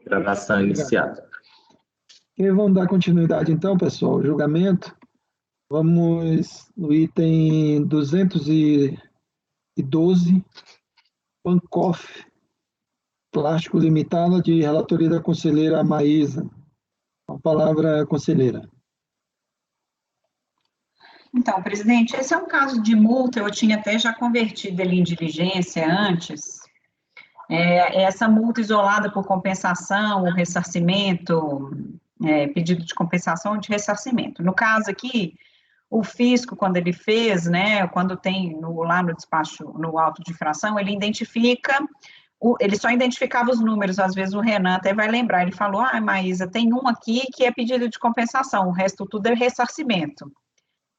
Gravação iniciada. E vamos dar continuidade então, pessoal, ao julgamento. Vamos no item 212, Pancoff, Plástico Limitada, de relatoria da conselheira Maísa. Com a palavra, conselheira. Então, presidente, esse é um caso de multa, eu tinha até já convertido ele em diligência antes. Essa multa isolada por compensação, ou ressarcimento, pedido de compensação ou de ressarcimento. No caso aqui, o fisco, quando ele fez, né, quando tem lá no despacho, no auto de infração, ele identifica, ele só identificava os números, às vezes o Renan até vai lembrar, ele falou, Maísa, tem um aqui que é pedido de compensação, o resto tudo é ressarcimento,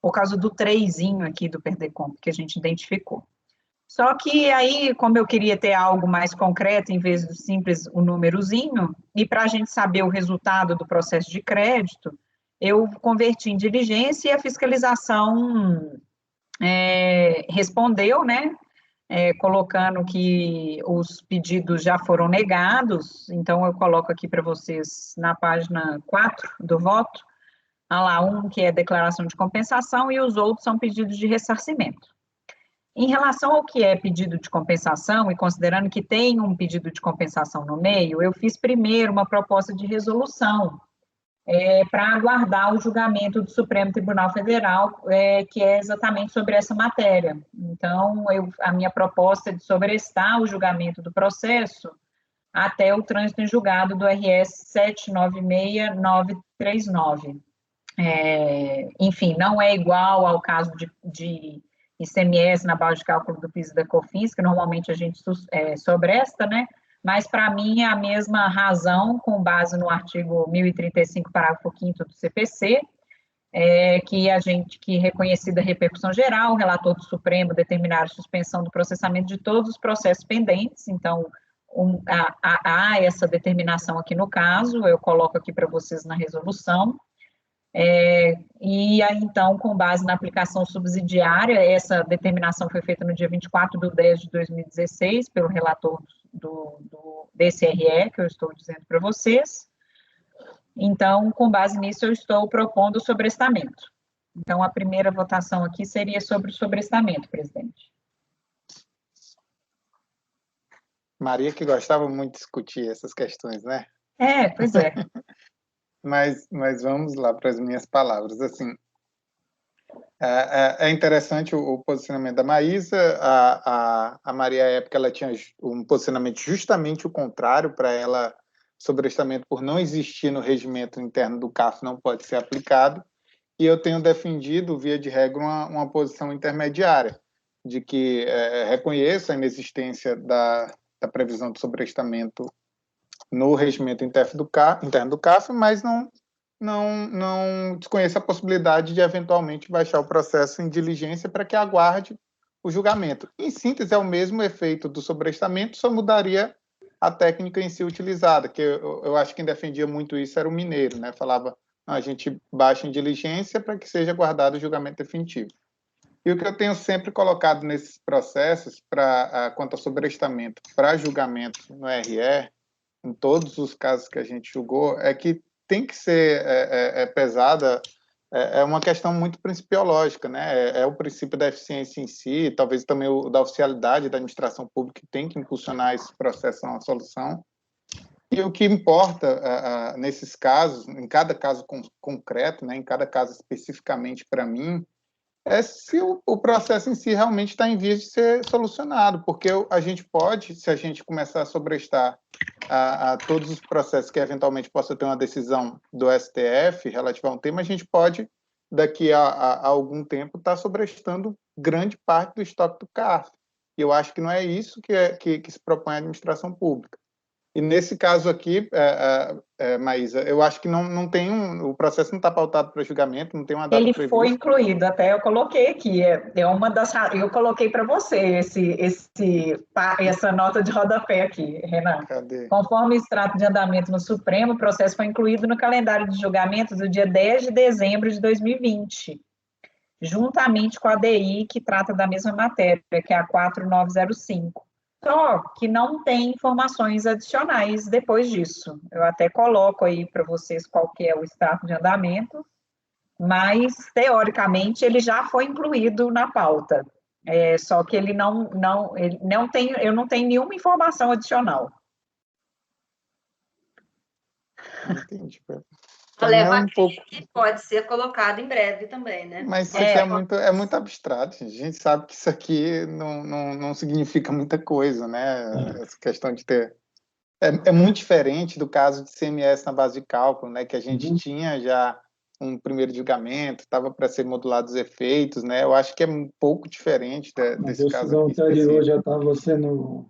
por causa do 3zinho aqui do Perdecomp, que a gente identificou. Só que aí, como eu queria ter algo mais concreto, em vez do simples o númerozinho, e para a gente saber o resultado do processo de crédito, eu converti em diligência e a fiscalização respondeu, né, colocando que os pedidos já foram negados, então eu coloco aqui para vocês na página 4 do voto, lá um que é declaração de compensação e os outros são pedidos de ressarcimento. Em relação ao que é pedido de compensação, e considerando que tem um pedido de compensação no meio, eu fiz primeiro uma proposta de resolução para aguardar o julgamento do Supremo Tribunal Federal, que é exatamente sobre essa matéria. Então, a minha proposta é de sobrestar o julgamento do processo até o trânsito em julgado do RS 796939. Enfim, não é igual ao caso de ICMS na base de cálculo do PIS e da COFINS, que normalmente a gente sobresta, né? Mas, para mim, é a mesma razão, com base no artigo 1035, parágrafo 5º do CPC, que reconhecida a repercussão geral, o relator do Supremo determinar a suspensão do processamento de todos os processos pendentes, então, há essa determinação aqui no caso, eu coloco aqui para vocês na resolução, e aí, então, com base na aplicação subsidiária, essa determinação foi feita no dia 24/10/2016, pelo relator do DCRE, que eu estou dizendo para vocês. Então, com base nisso, eu estou propondo o sobrestamento. Então, a primeira votação aqui seria sobre o sobrestamento, presidente. Maria, que gostava muito de discutir essas questões, né? Pois é. Mas vamos lá para as minhas palavras. Assim, é interessante o posicionamento da Maísa. A Maria, à época, ela tinha um posicionamento justamente o contrário. Para ela, sobrestamento por não existir no regimento interno do CAF não pode ser aplicado. E eu tenho defendido, via de regra, uma posição intermediária, de que reconheça a inexistência da previsão de sobrestamento no regimento interno do CAF, mas não desconheça a possibilidade de, eventualmente, baixar o processo em diligência para que aguarde o julgamento. Em síntese, é o mesmo efeito do sobrestamento, só mudaria a técnica em si utilizada, que eu acho que quem defendia muito isso era o Mineiro, né? Falava, não, a gente baixa em diligência para que seja guardado o julgamento definitivo. E o que eu tenho sempre colocado nesses processos, quanto ao sobrestamento para julgamento no RE, em todos os casos que a gente julgou, é que tem que ser pesada, é uma questão muito principiológica, né? É o princípio da eficiência em si, talvez também o da oficialidade da administração pública, que tem que impulsionar esse processo a uma solução. E o que importa nesses casos, em cada caso concreto, né, em cada caso especificamente para mim, é se o processo em si realmente está em vias de ser solucionado, porque a gente pode, se a gente começar a sobrestar a todos os processos que eventualmente possa ter uma decisão do STF relativa a um tema, a gente pode, daqui a algum tempo, estar sobrestando grande parte do estoque do CAF. E eu acho que não é isso que se propõe a administração pública. E nesse caso aqui, Maísa, eu acho que não tem o processo não está pautado para julgamento, não tem uma data prevista. Ele foi incluído, até eu coloquei aqui, uma das, eu coloquei para você essa nota de rodapé aqui, Renan. Cadê? Conforme o extrato de andamento no Supremo, o processo foi incluído no calendário de julgamento do dia 10 de dezembro de 2020. juntamente com a DI, que trata da mesma matéria, que é a 4905. Só que não tem informações adicionais depois disso. Eu até coloco aí para vocês qual que é o extrato de andamento, mas, teoricamente, ele já foi incluído na pauta. Só que ele não tem, eu não tenho nenhuma informação adicional. Entendi. Leva um pouco que pode ser colocado em breve também, né? Mas isso aqui é muito abstrato. A gente sabe que isso aqui não significa muita coisa, né? Essa questão de ter... É muito diferente do caso de CMS na base de cálculo, né? Que a gente tinha já um primeiro julgamento, estava para ser modulados os efeitos, né? Eu acho que é um pouco diferente desse caso aqui. Anterior já estava sendo...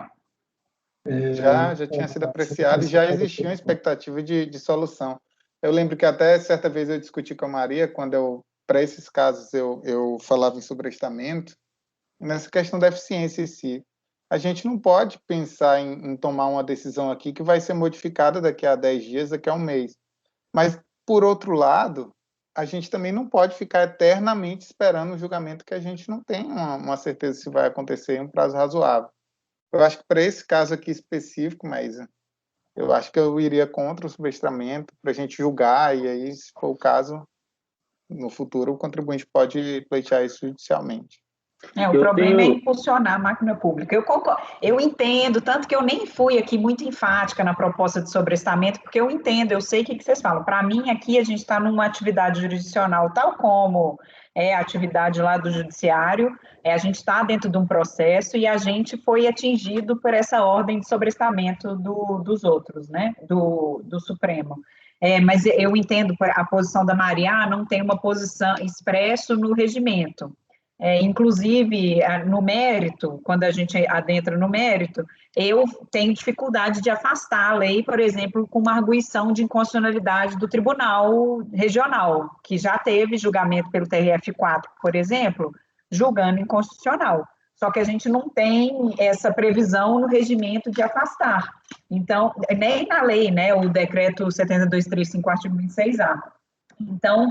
Já tinha sido apreciado e já existia uma expectativa de solução. Eu lembro que até certa vez eu discuti com a Maria, quando para esses casos eu falava em sobrestamento, nessa questão da eficiência em si. A gente não pode pensar em tomar uma decisão aqui que vai ser modificada daqui a 10 dias, daqui a um mês. Mas, por outro lado, a gente também não pode ficar eternamente esperando um julgamento que a gente não tem uma certeza se vai acontecer em um prazo razoável. Eu acho que para esse caso aqui específico, Maísa, eu acho que eu iria contra o subestramento para a gente julgar, e aí, se for o caso, no futuro, o contribuinte pode pleitear isso judicialmente. O problema é impulsionar a máquina pública. Eu entendo, tanto que eu nem fui aqui muito enfática na proposta de sobrestamento, porque eu entendo, eu sei o que vocês falam. Para mim, aqui a gente está numa atividade jurisdicional, tal como é a atividade lá do judiciário, a gente está dentro de um processo e a gente foi atingido por essa ordem de sobrestamento dos outros, né, do Supremo. Mas eu entendo a posição da Maria, não tem uma posição expresso no regimento. Inclusive, no mérito, quando a gente adentra no mérito, eu tenho dificuldade de afastar a lei, por exemplo, com uma arguição de inconstitucionalidade do Tribunal Regional, que já teve julgamento pelo TRF4, por exemplo, julgando inconstitucional. Só que a gente não tem essa previsão no regimento de afastar. Então, nem na lei, né, o decreto 7235, artigo 26A. Então,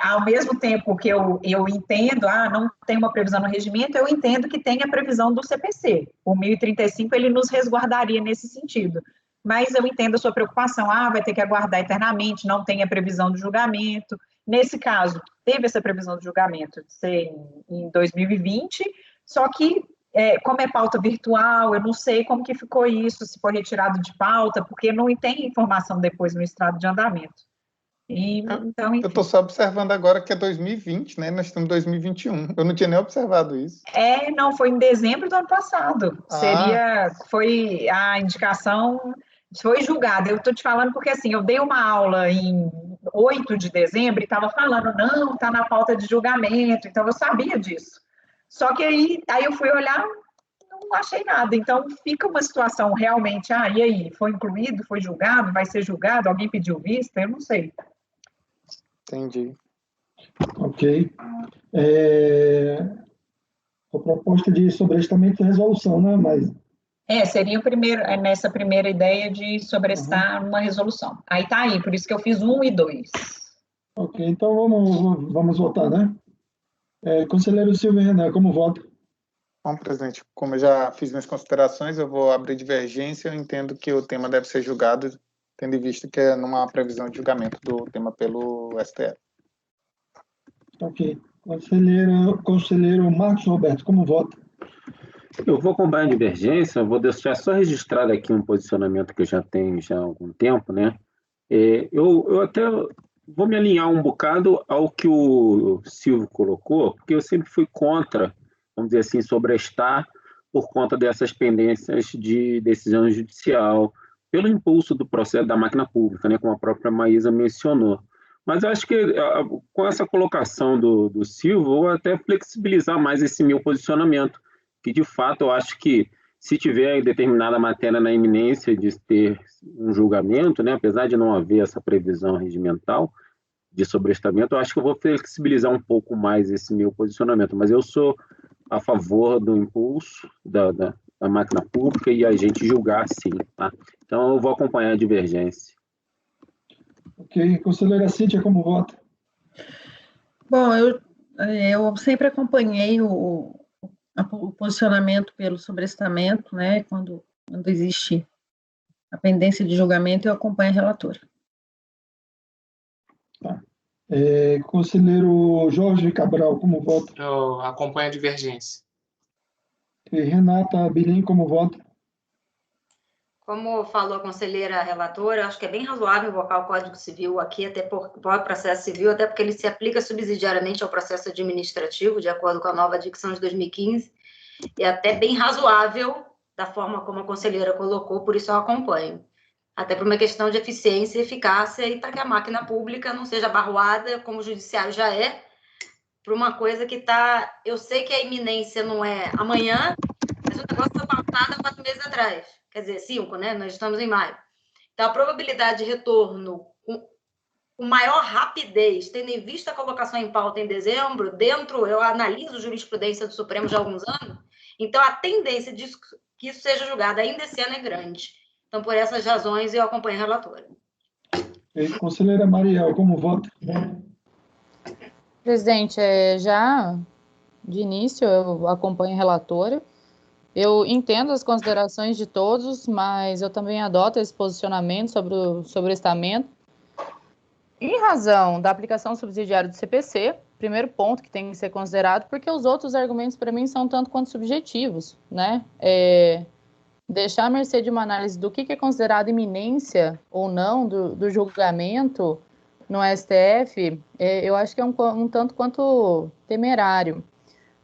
ao mesmo tempo que eu entendo, não tem uma previsão no regimento, eu entendo que tem a previsão do CPC. O 1035, ele nos resguardaria nesse sentido. Mas eu entendo a sua preocupação, vai ter que aguardar eternamente, não tem a previsão do julgamento. Nesse caso, teve essa previsão do julgamento de ser em 2020, só que, como é pauta virtual, eu não sei como que ficou isso, se foi retirado de pauta, porque não tem informação depois no extrato de andamento. Então, eu estou só observando agora que é 2020, né? Nós estamos em 2021. Eu não tinha nem observado isso. Não, foi em dezembro do ano passado. Foi a indicação, foi julgada. Eu estou te falando porque, assim, eu dei uma aula em 8 de dezembro e estava falando, não, está na pauta de julgamento, então eu sabia disso. Só que aí eu fui olhar, não achei nada. Então, fica uma situação realmente, e aí? Foi incluído, foi julgado, vai ser julgado, alguém pediu vista? Eu não sei. Entendi. Ok. A proposta de sobrestamento e resolução, né? Mas... seria nessa primeira ideia de sobrestar uma resolução. Aí tá aí, por isso que eu fiz 1 e 2. Ok, então vamos votar, né? Conselheiro Silvio Renan, como vota? Bom, presidente, como eu já fiz minhas considerações, eu vou abrir divergência. Eu entendo que o tema deve ser julgado, tendo em vista que não há previsão de julgamento do tema pelo STF. Ok. Conselheiro Marcos Roberto, como vota? Eu vou acompanhar a divergência, vou deixar só registrado aqui um posicionamento que eu já tenho há algum tempo, né? Eu até vou me alinhar um bocado ao que o Silvio colocou, porque eu sempre fui contra, vamos dizer assim, sobrestar por conta dessas pendências de decisão judicial, pelo impulso do processo da máquina pública, né, como a própria Maísa mencionou. Mas eu acho que com essa colocação do Silvio, eu vou até flexibilizar mais esse meu posicionamento, que de fato eu acho que se tiver determinada matéria na iminência de ter um julgamento, né, apesar de não haver essa previsão regimental de sobrestamento, eu acho que eu vou flexibilizar um pouco mais esse meu posicionamento, mas eu sou a favor do impulso da máquina pública e a gente julgar sim, tá? Então eu vou acompanhar a divergência. Ok. Conselheira Cíntia, como vota? Bom, Eu sempre acompanhei o posicionamento pelo sobrestamento, né, quando existe a pendência de julgamento, eu acompanho a relatora. Tá. Conselheiro Jorge Cabral, como vota? Eu acompanho a divergência. E Renata Bilim, como vota? Como falou a conselheira relatora, acho que é bem razoável invocar o Código Civil aqui, até por o processo civil, até porque ele se aplica subsidiariamente ao processo administrativo, de acordo com a nova dicção de 2015, e até bem razoável da forma como a conselheira colocou, por isso eu acompanho. Até por uma questão de eficiência e eficácia e para que a máquina pública não seja abarroada, como o judiciário já é, por uma coisa que está... Eu sei que a iminência não é amanhã, mas o negócio foi pautado há 4 meses atrás. Quer dizer, 5, né? Nós estamos em maio. Então, a probabilidade de retorno com maior rapidez, tendo em vista a colocação em pauta em dezembro, eu analiso jurisprudência do Supremo já há alguns anos, então a tendência de que isso seja julgado ainda esse ano é grande. Então, por essas razões, eu acompanho a relatora. Conselheira Mariel, como vota? Presidente, já de início eu acompanho a relatora. Eu entendo as considerações de todos, mas eu também adoto esse posicionamento sobre o sobrestamento. Em razão da aplicação subsidiária do CPC, primeiro ponto que tem que ser considerado, porque os outros argumentos para mim são tanto quanto subjetivos, né? Deixar à mercê de uma análise do que é considerado iminência ou não do julgamento no STF, eu acho que é um tanto quanto temerário.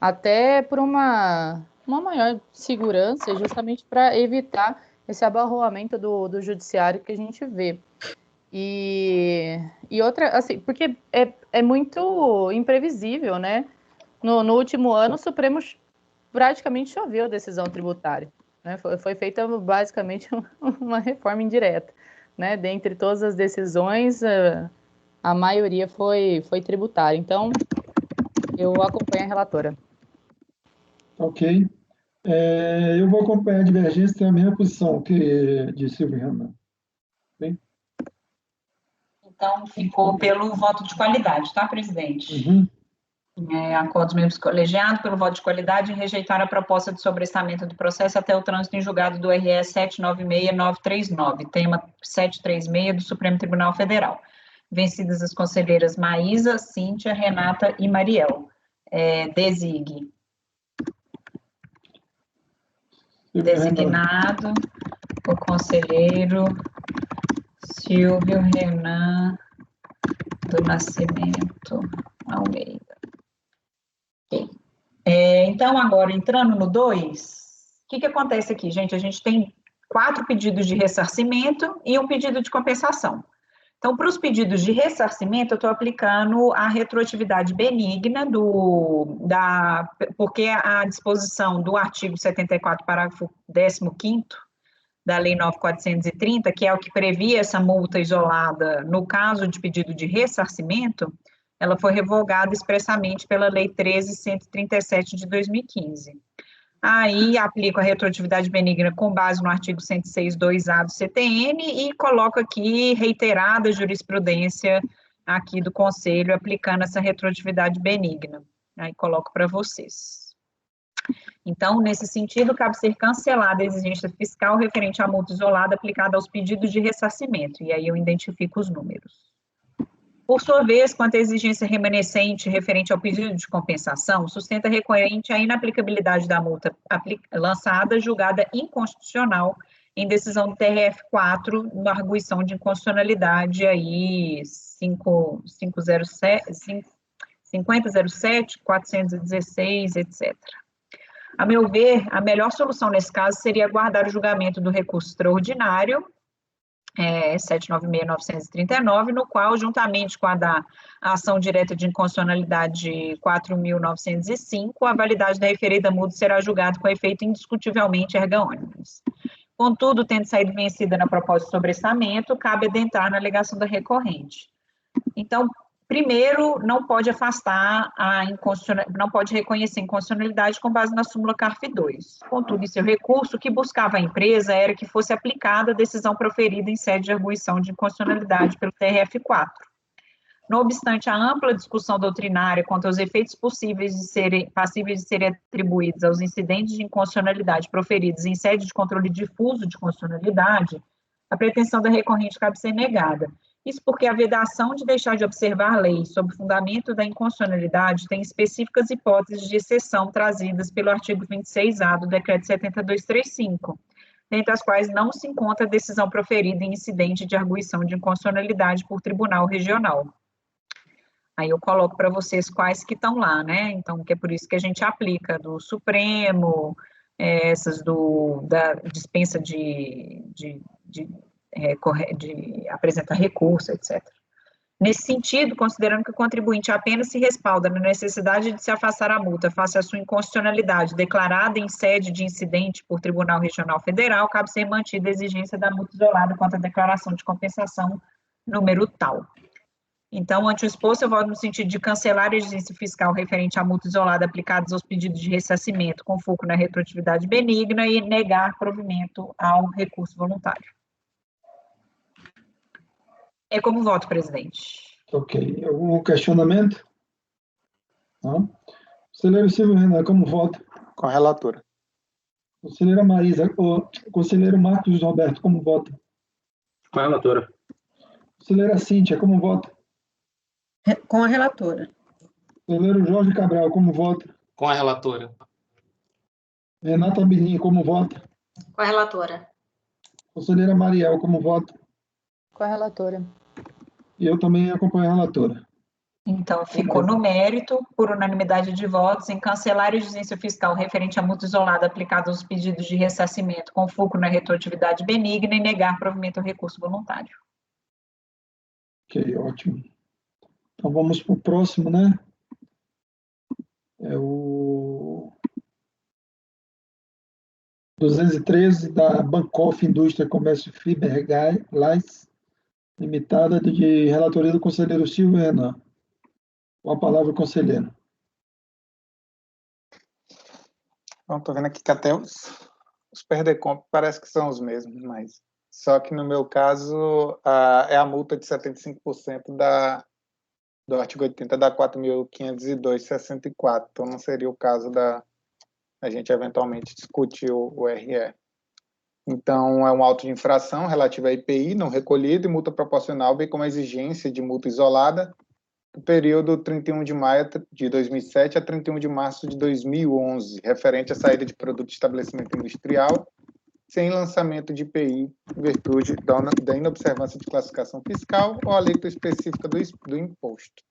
Até por uma maior segurança, justamente para evitar esse abarroamento do judiciário que a gente vê. E outra, assim, porque é muito imprevisível, né? No último ano, o Supremo praticamente choveu decisão tributária, né? Foi feita basicamente uma reforma indireta, né? Dentre todas as decisões, a maioria foi tributária. Então, eu acompanho a relatora. Ok. Eu vou acompanhar a divergência, tem a mesma posição que de Silvio Renan. Bem? Então, ficou pelo voto de qualidade, tá, presidente? Uhum. Acordo dos membros colegiados pelo voto de qualidade em rejeitar a proposta de sobrestamento do processo até o trânsito em julgado do RS 796939, tema 736 do Supremo Tribunal Federal. Vencidas as conselheiras Maísa, Cíntia, Renata e Mariel. Designe. Designado o conselheiro Silvio Renan do Nascimento Almeida. Okay. Então, agora, entrando no 2, o que acontece aqui, gente? A gente tem 4 pedidos de ressarcimento e um pedido de compensação. Então, para os pedidos de ressarcimento, eu estou aplicando a retroatividade benigna porque a disposição do artigo 74, parágrafo 15º, da Lei 9.430, que é o que previa essa multa isolada no caso de pedido de ressarcimento, ela foi revogada expressamente pela Lei 13.137 de 2015. Aí, aplico a retroatividade benigna com base no artigo 106.2A do CTN e coloco aqui reiterada jurisprudência aqui do Conselho aplicando essa retroatividade benigna. Aí, coloco para vocês. Então, nesse sentido, cabe ser cancelada a exigência fiscal referente à multa isolada aplicada aos pedidos de ressarcimento, e aí eu identifico os números. Por sua vez, quanto à exigência remanescente referente ao pedido de compensação, sustenta recorrente a inaplicabilidade da multa lançada, julgada inconstitucional em decisão do TRF4, na arguição de inconstitucionalidade aí 5007, 416, etc. A meu ver, a melhor solução nesse caso seria aguardar o julgamento do recurso extraordinário, 796.939, no qual, juntamente com a da ação direta de inconstitucionalidade 4.905, a validade da referida multa será julgada com efeito indiscutivelmente erga omnes. Contudo, tendo saído vencida na proposta de sobrestamento, cabe adentrar na alegação da recorrente. Então, primeiro, não pode afastar não pode reconhecer inconstitucionalidade com base na súmula CARF 2. Contudo, em seu recurso, o que buscava a empresa era que fosse aplicada a decisão proferida em sede de arguição de inconstitucionalidade pelo TRF4. Não obstante a ampla discussão doutrinária quanto aos efeitos passíveis de serem atribuídos aos incidentes de inconstitucionalidade proferidos em sede de controle difuso de constitucionalidade, a pretensão da recorrente cabe ser negada. Isso porque a vedação de deixar de observar leis sob fundamento da inconstitucionalidade tem específicas hipóteses de exceção trazidas pelo artigo 26A do Decreto 7235, dentre as quais não se encontra decisão proferida em incidente de arguição de inconstitucionalidade por tribunal regional. Aí eu coloco para vocês quais que estão lá, né? Então, que é por isso que a gente aplica do Supremo, essas da dispensa de apresentar recurso, etc. Nesse sentido, considerando que o contribuinte apenas se respalda na necessidade de se afastar a multa face à sua inconstitucionalidade declarada em sede de incidente por Tribunal Regional Federal, cabe ser mantida a exigência da multa isolada quanto à declaração de compensação número tal. Então, ante o exposto, eu voto no sentido de cancelar a exigência fiscal referente à multa isolada aplicados aos pedidos de ressarcimento com foco na retroatividade benigna e negar provimento ao recurso voluntário. É como voto, presidente. Ok. Algum questionamento? Não? Conselheiro Silvio Renan, como voto? Com a relatora. Conselheira Marisa, conselheiro Marcos Roberto, como voto? Com a relatora. Conselheira Cíntia, como voto? Com a relatora. Conselheiro Jorge Cabral, como voto? Com a relatora. Renata Bininho, como voto? Com a relatora. Conselheira Mariel, como voto? Com a relatora. E eu também acompanho a relatora. Então, ficou no mérito, por unanimidade de votos, em cancelar a exigência fiscal referente à multa isolada aplicada aos pedidos de ressarcimento com foco na retroatividade benigna e negar provimento ao recurso voluntário. Ok, ótimo. Então vamos para o próximo, né? É o 213 da Bancoff Indústria Comércio Fiberglass Limitada, de relatoria do conselheiro Silvio Renan. Com a palavra, conselheiro. Então, estou vendo aqui que até os Perdecomp parece que são os mesmos, mas só que no meu caso é a multa de 75% do artigo 80 da 4.502/64. Então, não seria o caso a gente eventualmente discutir o RE. Então, é um auto de infração relativo a IPI não recolhido e multa proporcional, bem como a exigência de multa isolada do período 31 de maio de 2007 a 31 de março de 2011, referente à saída de produto de estabelecimento industrial sem lançamento de IPI, em virtude da inobservância de classificação fiscal ou alíquota específica do imposto.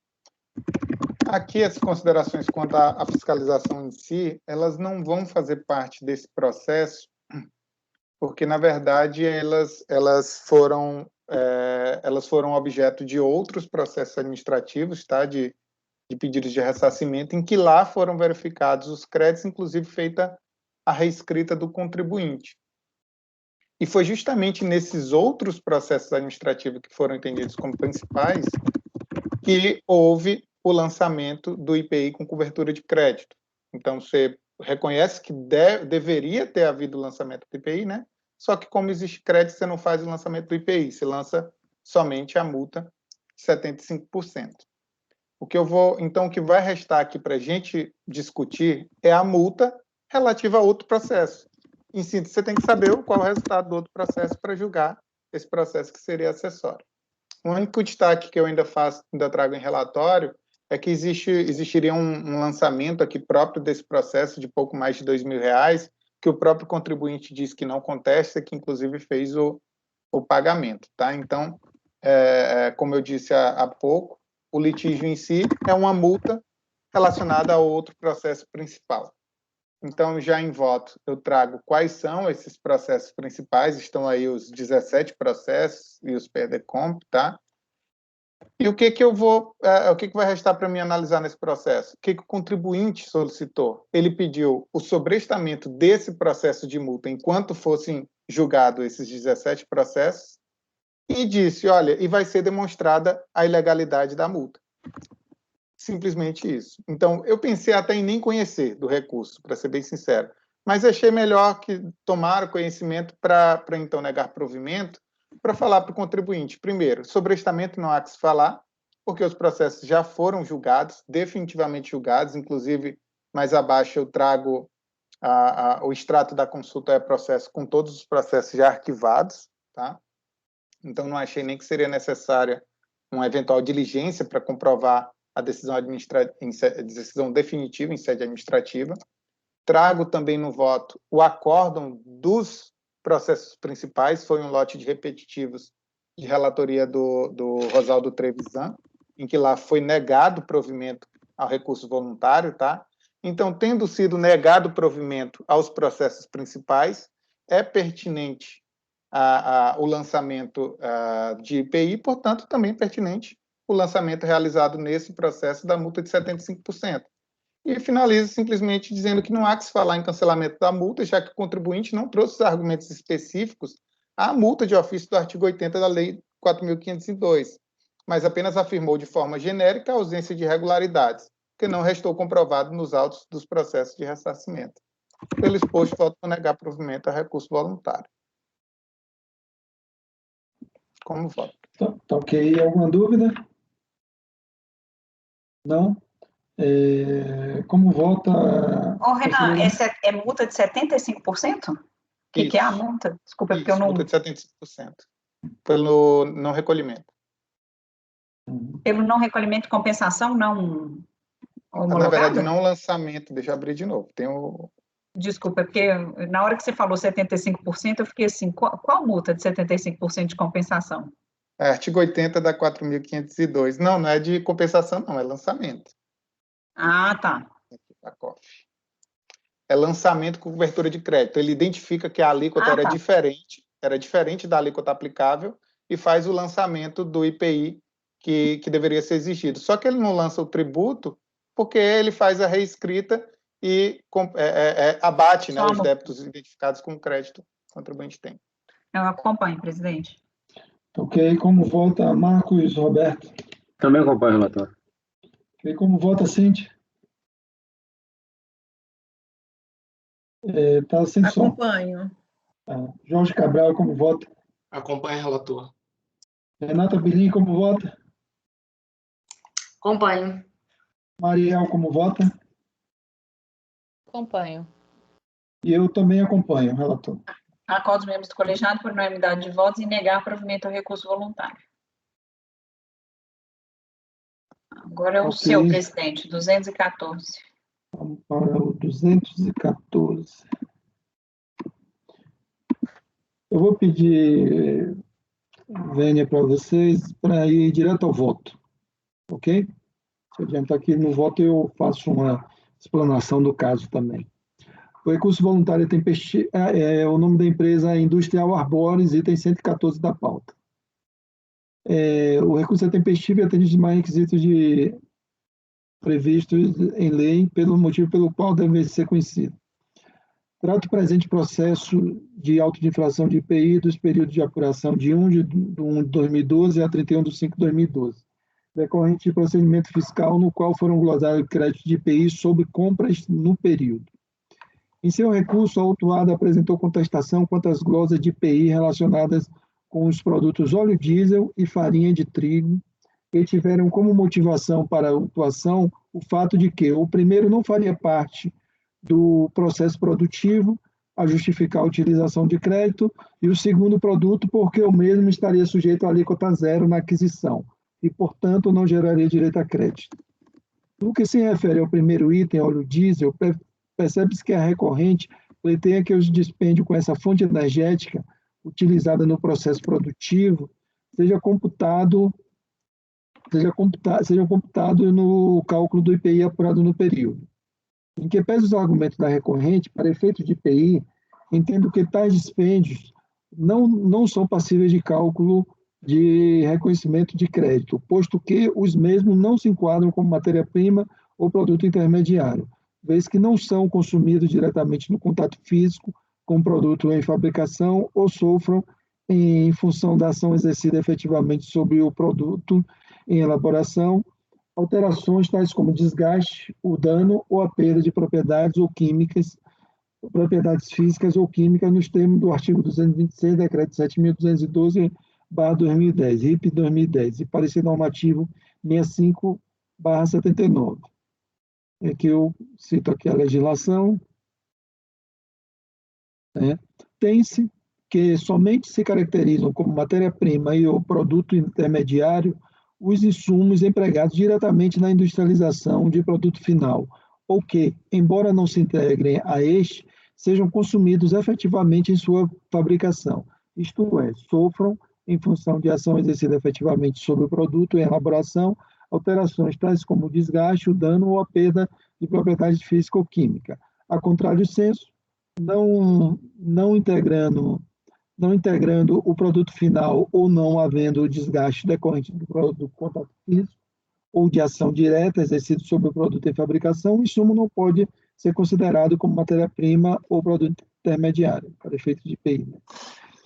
Aqui, as considerações quanto à fiscalização em si, elas não vão fazer parte desse processo, porque, na verdade, elas foram objeto de outros processos administrativos, tá? de pedidos de ressarcimento, em que lá foram verificados os créditos, inclusive feita a reescrita do contribuinte. E foi justamente nesses outros processos administrativos que foram entendidos como principais que houve o lançamento do IPI com cobertura de crédito. Então, você reconhece que deveria ter havido o lançamento do IPI, né? Só que, como existe crédito, você não faz o lançamento do IPI, você lança somente a multa de 75%. Então, o que vai restar aqui para a gente discutir é a multa relativa a outro processo. Em síntese, você tem que saber qual é o resultado do outro processo para julgar esse processo que seria acessório. O único destaque que eu ainda trago em relatório é que existiria um lançamento aqui próprio desse processo de pouco mais de R$2.000, que o próprio contribuinte diz que não contesta, que inclusive fez o pagamento. Tá? Então, como eu disse há pouco, o litígio em si é uma multa relacionada ao outro processo principal. Então, já em voto, eu trago quais são esses processos principais, estão aí os 17 processos e os Perdecomp, tá? E o que vai restar para mim analisar nesse processo? O que o contribuinte solicitou? Ele pediu o sobrestamento desse processo de multa enquanto fossem julgados esses 17 processos e disse, olha, e vai ser demonstrada a ilegalidade da multa. Simplesmente isso. Então, eu pensei até em nem conhecer do recurso, para ser bem sincero, mas achei melhor que tomar conhecimento para então negar provimento, para falar para o contribuinte. Primeiro, sobrestamento não há que se falar, porque os processos já foram julgados, definitivamente julgados, inclusive, mais abaixo eu trago o extrato da consulta é processo com todos os processos já arquivados, tá? Então, não achei nem que seria necessária uma eventual diligência para comprovar a decisão definitiva em sede administrativa. Trago também no voto o acórdão dos processos principais, foi um lote de repetitivos de relatoria do Rosaldo Trevisan, em que lá foi negado o provimento ao recurso voluntário, tá? Então, tendo sido negado o provimento aos processos principais, é pertinente o lançamento de IPI, portanto, também pertinente o lançamento realizado nesse processo da multa de 75%. E finaliza simplesmente dizendo que não há que se falar em cancelamento da multa, já que o contribuinte não trouxe os argumentos específicos à multa de ofício do artigo 80 da Lei 4.502, mas apenas afirmou de forma genérica a ausência de irregularidades, que não restou comprovado nos autos dos processos de ressarcimento. Pelo exposto, voto por negar provimento a recurso voluntário. Como voto? Tá ok. Alguma dúvida? Não? Como vota? Renan, essa é multa de 75%? O que é a multa? Desculpa, porque eu não... multa de 75%. Pelo não recolhimento. Pelo não recolhimento, compensação não homologada? Na verdade, não lançamento. Deixa eu abrir de novo. Tem o... Desculpa, porque na hora que você falou 75%, eu fiquei assim, qual multa de 75% de compensação? Artigo 80 da 4.502. Não é de compensação, não, é lançamento. Ah, tá. É lançamento com cobertura de crédito. Ele identifica que a alíquota era diferente da alíquota aplicável e faz o lançamento do IPI que deveria ser exigido. Só que ele não lança o tributo porque ele faz a reescrita e abate, né, os débitos identificados com crédito que o contribuinte tem. Eu acompanho, presidente. Ok. Como vota Marcos Roberto? Também acompanho o relatório. Ok. Como vota Cíntia? Está sem som. Acompanho. Jorge Cabral, como vota? Acompanho o relator. Renata Bilim, como vota? Acompanho. Mariel, como vota? Acompanho. E eu também acompanho, relator. Acordo os membros do colegiado por unanimidade de votos e negar provimento ao recurso voluntário. Agora é o seu, presidente, 214. Vamos para o 214. Eu vou pedir, Vênia, para vocês, para ir direto ao voto, ok? Se a gente está aqui no voto, eu faço uma explanação do caso também. O recurso voluntário tempestivo, o nome da empresa é Industrial Arbores, item 114 da pauta. O recurso é tempestivo e atende demais requisitos previstos em lei, pelo motivo pelo qual deve ser conhecido. Trata o presente processo de auto de infração de IPI dos períodos de apuração de 1 de 2012 a 31 de 5 de 2012, decorrente de procedimento fiscal no qual foram glosados créditos de IPI sobre compras no período. Em seu recurso, a autuada apresentou contestação quanto às glosas de IPI relacionadas com os produtos óleo diesel e farinha de trigo, que tiveram como motivação para a autuação o fato de que o primeiro não faria parte do processo produtivo a justificar a utilização de crédito e o segundo produto porque o mesmo estaria sujeito a alíquota zero na aquisição e, portanto, não geraria direito a crédito. No que se refere ao primeiro item, óleo diesel, percebe-se que a recorrente pleiteia que os dispêndios com essa fonte energética utilizada no processo produtivo seja computado no cálculo do IPI apurado no período. Em que pese os argumentos da recorrente, para efeito de IPI, entendo que tais dispêndios não são passíveis de cálculo de reconhecimento de crédito, posto que os mesmos não se enquadram como matéria-prima ou produto intermediário, vez que não são consumidos diretamente no contato físico com o produto em fabricação ou sofram em função da ação exercida efetivamente sobre o produto em elaboração, alterações tais como desgaste, o dano ou a perda de propriedades ou químicas, propriedades físicas ou químicas nos termos do artigo 226, decreto 7.212/2010, RIP 2010, e parecer normativo 65/79. É que eu cito aqui a legislação, né? Tem-se que somente se caracterizam como matéria-prima e ou produto intermediário os insumos empregados diretamente na industrialização de produto final, ou que, embora não se integrem a este, sejam consumidos efetivamente em sua fabricação, isto é, sofram, em função de ação exercida efetivamente sobre o produto em elaboração, alterações tais como o desgaste, o dano ou a perda de propriedade física ou química. A contrário senso, não integrando o produto final ou não havendo o desgaste decorrente do contato físico ou de ação direta exercida sobre o produto em fabricação, o insumo não pode ser considerado como matéria-prima ou produto intermediário, para efeito de IPI.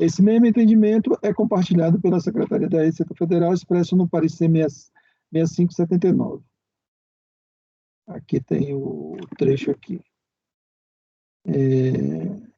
Esse mesmo entendimento é compartilhado pela Secretaria da Receita Federal, expresso no parecer 65/79. Aqui tem o trecho aqui. É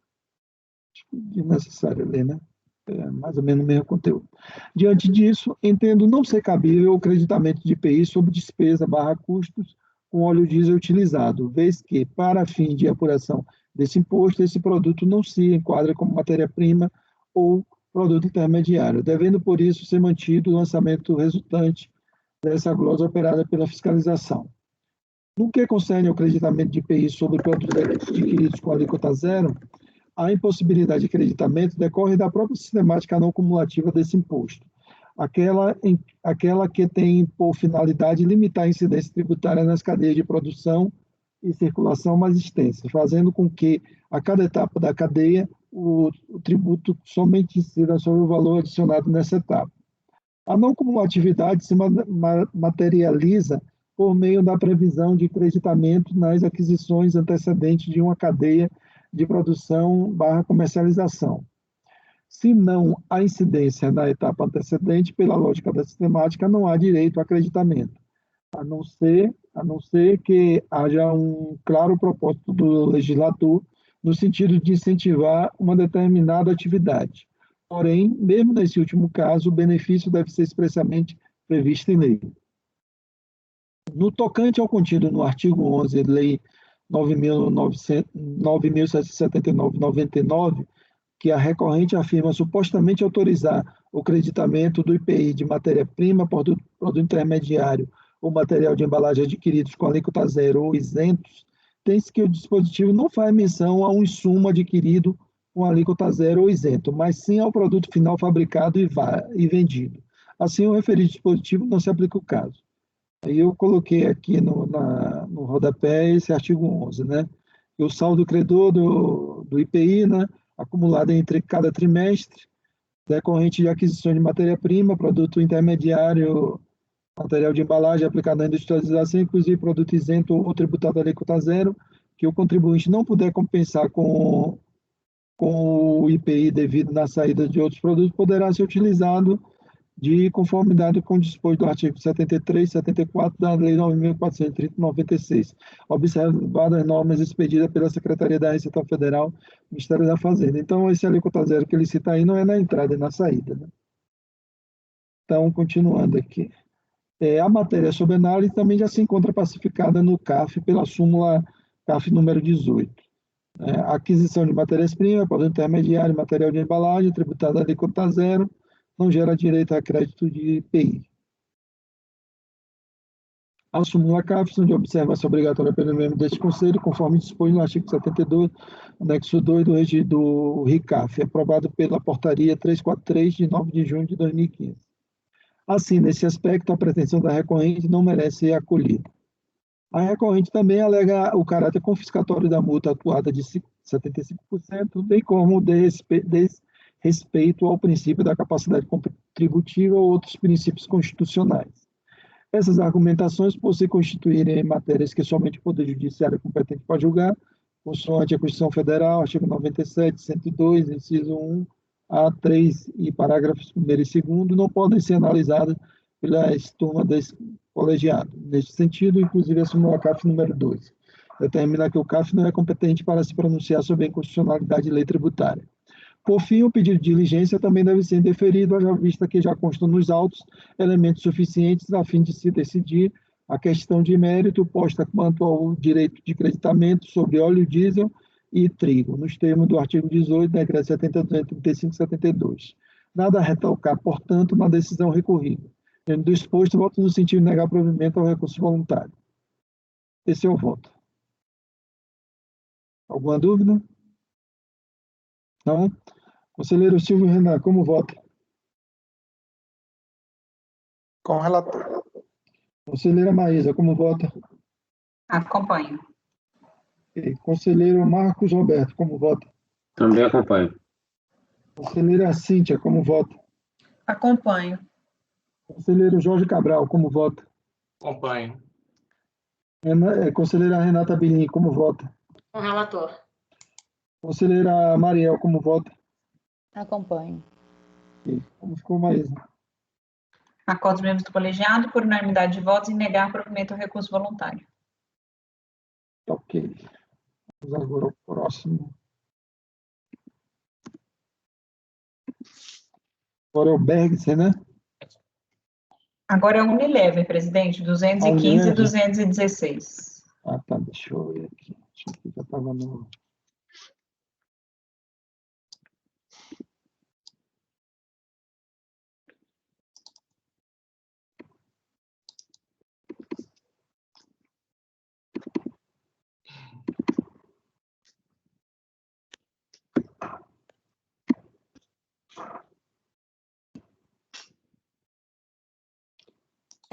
necessário ler, né? É mais ou menos o mesmo conteúdo. Diante disso, entendo não ser cabível o creditamento de IPI sobre despesa / custos com óleo diesel utilizado, vez que, para fim de apuração desse imposto, esse produto não se enquadra como matéria-prima ou produto intermediário, devendo, por isso, ser mantido o lançamento resultante dessa glosa operada pela fiscalização. No que concerne ao creditamento de IPI sobre produtos adquiridos com alíquota zero, a impossibilidade de creditamento decorre da própria sistemática não cumulativa desse imposto, aquela que tem por finalidade limitar a incidência tributária nas cadeias de produção e circulação mais extensas, fazendo com que, a cada etapa da cadeia, o tributo somente incida sobre o valor adicionado nessa etapa. A não cumulatividade se materializa por meio da previsão de creditamento nas aquisições antecedentes de uma cadeia de produção / comercialização. Se não há incidência na etapa antecedente, pela lógica da sistemática, não há direito a creditamento, a não ser que haja um claro propósito do legislador no sentido de incentivar uma determinada atividade. Porém, mesmo nesse último caso, o benefício deve ser expressamente previsto em lei. No tocante ao contido no artigo 11, Lei 9.779/99, que a recorrente afirma supostamente autorizar o creditamento do IPI de matéria-prima, produto intermediário ou material de embalagem adquiridos com alíquota zero ou isentos, tem-se que o dispositivo não faz menção a um insumo adquirido com alíquota zero ou isento, mas sim ao produto final fabricado e vendido. Assim, o referido dispositivo não se aplica o caso. Aí eu coloquei aqui no rodapé esse artigo 11, né? E o saldo credor do IPI, né, acumulado entre cada trimestre, decorrente de aquisição de matéria-prima, produto intermediário, material de embalagem aplicado na industrialização, inclusive produto isento ou tributado a alíquota zero, que o contribuinte não puder compensar com o IPI devido na saída de outros produtos, poderá ser utilizado de conformidade com o disposto do artigo 73 e 74 da Lei 9.430/96, observadas as normas expedidas pela Secretaria da Receita Federal, Ministério da Fazenda. Então, esse alíquota zero que ele cita aí não é na entrada, é na saída, né? Então, continuando aqui. A matéria sob análise também já se encontra pacificada no CAF pela súmula CAF número 18. A aquisição de matérias-primas, produto intermediário, material de embalagem, tributado a alíquota zero, não gera direito a crédito de IPI. A súmula CAF, de observação obrigatória pelo membro deste Conselho, conforme dispõe no artigo 72, anexo 2 do RICAF, aprovado pela Portaria 343, de 9 de junho de 2015. Assim, nesse aspecto, a pretensão da recorrente não merece ser acolhida. A recorrente também alega o caráter confiscatório da multa atuada de 75%, bem como respeito ao princípio da capacidade contributiva ou outros princípios constitucionais. Essas argumentações, por se constituírem em matérias que somente o Poder Judiciário é competente para julgar, consoante a Constituição Federal, artigo 97, 102, inciso 1, A3 e parágrafos 1º e 2º, não podem ser analisadas pela turma desse colegiado. Neste sentido, inclusive, a súmula CAF número 2 determina que o CAF não é competente para se pronunciar sobre a inconstitucionalidade de lei tributária. Por fim, o pedido de diligência também deve ser indeferido, haja vista que já constam nos autos elementos suficientes a fim de se decidir a questão de mérito posta quanto ao direito de creditamento sobre óleo diesel e trigo, nos termos do artigo 18, decreto 70.235/72. Nada a retocar, portanto, na decisão recorrida. Dentro do exposto, voto no sentido de negar provimento ao recurso voluntário. Esse é o voto. Alguma dúvida? Não? Conselheiro Silvio Renan, como vota? Com o relator. Conselheira Maísa, como vota? Acompanho. Ok. Conselheiro Marcos Roberto, como vota? Também acompanho. Conselheira Cíntia, como vota? Acompanho. Conselheiro Jorge Cabral, como vota? Acompanho. Conselheira Renata Bilim, como vota? Com o relator. Conselheira Mariel, como vota? Acompanho. Ok. Como ficou, Maísa? Acordo dos membros do colegiado por unanimidade de votos em negar provimento ao recurso voluntário. Ok. Vamos agora ao próximo. Agora é o Bergson, né? Agora é o Unilever, presidente, 215 e Unilever? 216. Ah, tá. Deixa eu ver aqui. Acho que já estava no...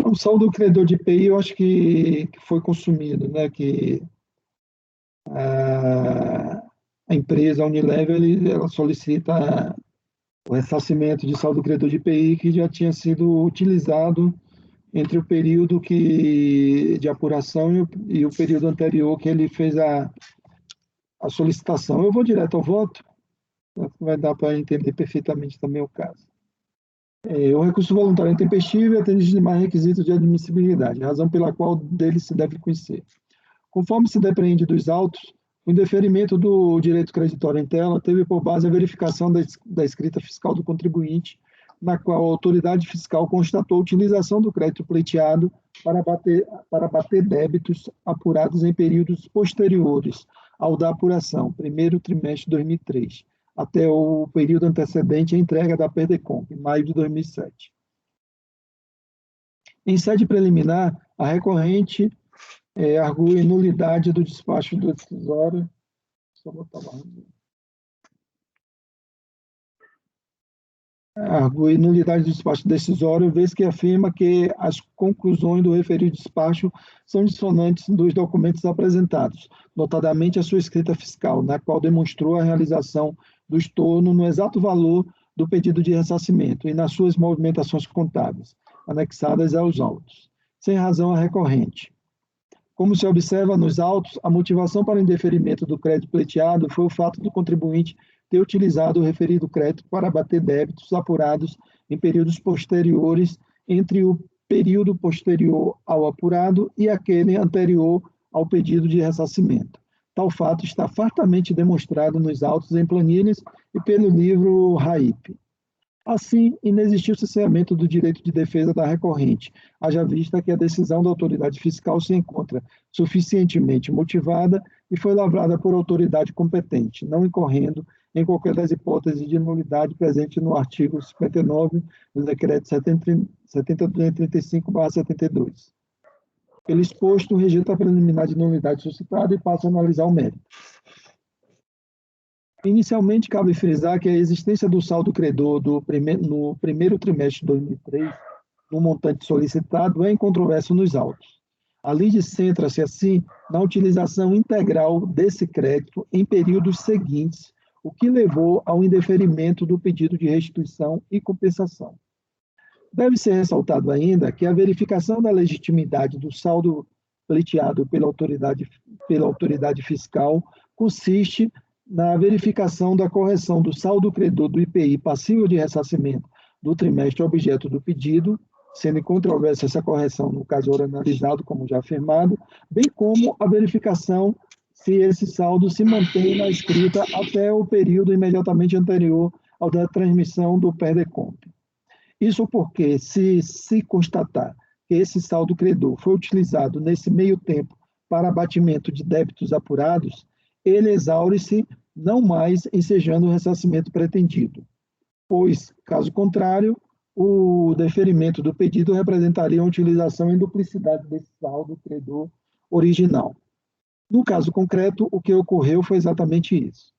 O saldo do credor de IPI, eu acho que foi consumido, né? Que a empresa, a Unilever, ela solicita o ressarcimento de saldo do credor de IPI que já tinha sido utilizado entre o período de apuração e o período anterior que ele fez a solicitação. Eu vou direto ao voto, vai dar para entender perfeitamente também o caso. O recurso voluntário é intempestivo e atende os demais requisitos de admissibilidade, razão pela qual dele se deve conhecer. Conforme se depreende dos autos, o indeferimento do direito creditório em tela teve por base a verificação da escrita fiscal do contribuinte, na qual a autoridade fiscal constatou a utilização do crédito pleiteado para bater débitos apurados em períodos posteriores ao da apuração, primeiro trimestre de 2003, até o período antecedente à entrega da Perdecomp, em maio de 2007. Em sede preliminar, a recorrente argue nulidade do despacho do decisório. Só botar lá. Argue nulidade do despacho decisório, vez que afirma que as conclusões do referido despacho são dissonantes dos documentos apresentados, notadamente a sua escrita fiscal, na qual demonstrou a realização do estorno no exato valor do pedido de ressarcimento e nas suas movimentações contábeis, anexadas aos autos, sem razão a recorrente. Como se observa nos autos, a motivação para o indeferimento do crédito pleiteado foi o fato do contribuinte ter utilizado o referido crédito para abater débitos apurados em períodos posteriores entre o período posterior ao apurado e aquele anterior ao pedido de ressarcimento. Tal fato está fartamente demonstrado nos autos em planilhas e pelo livro RAIP. Assim, inexistiu cerceamento do direito de defesa da recorrente, haja vista que a decisão da autoridade fiscal se encontra suficientemente motivada e foi lavrada por autoridade competente, não incorrendo em qualquer das hipóteses de nulidade presente no artigo 59 do decreto 70.235/72. Pelo exposto, rejeita a preliminar de nulidade suscitada e passa a analisar o mérito. Inicialmente, cabe frisar que a existência do saldo credor no primeiro trimestre de 2003, no montante solicitado, é incontroverso nos autos. A lide centra-se, assim, na utilização integral desse crédito em períodos seguintes, o que levou ao indeferimento do pedido de restituição e compensação. Deve ser ressaltado ainda que a verificação da legitimidade do saldo pleiteado pela autoridade fiscal consiste na verificação da correção do saldo credor do IPI passível de ressarcimento do trimestre objeto do pedido, sendo incontroversa essa correção no caso ora analisado, como já afirmado, bem como a verificação se esse saldo se mantém na escrita até o período imediatamente anterior ao da transmissão do PERDECOMP. Isso porque, se constatar que esse saldo credor foi utilizado nesse meio tempo para abatimento de débitos apurados, ele exaure-se não mais ensejando o ressarcimento pretendido, pois, caso contrário, o deferimento do pedido representaria uma utilização em duplicidade desse saldo credor original. No caso concreto, o que ocorreu foi exatamente isso.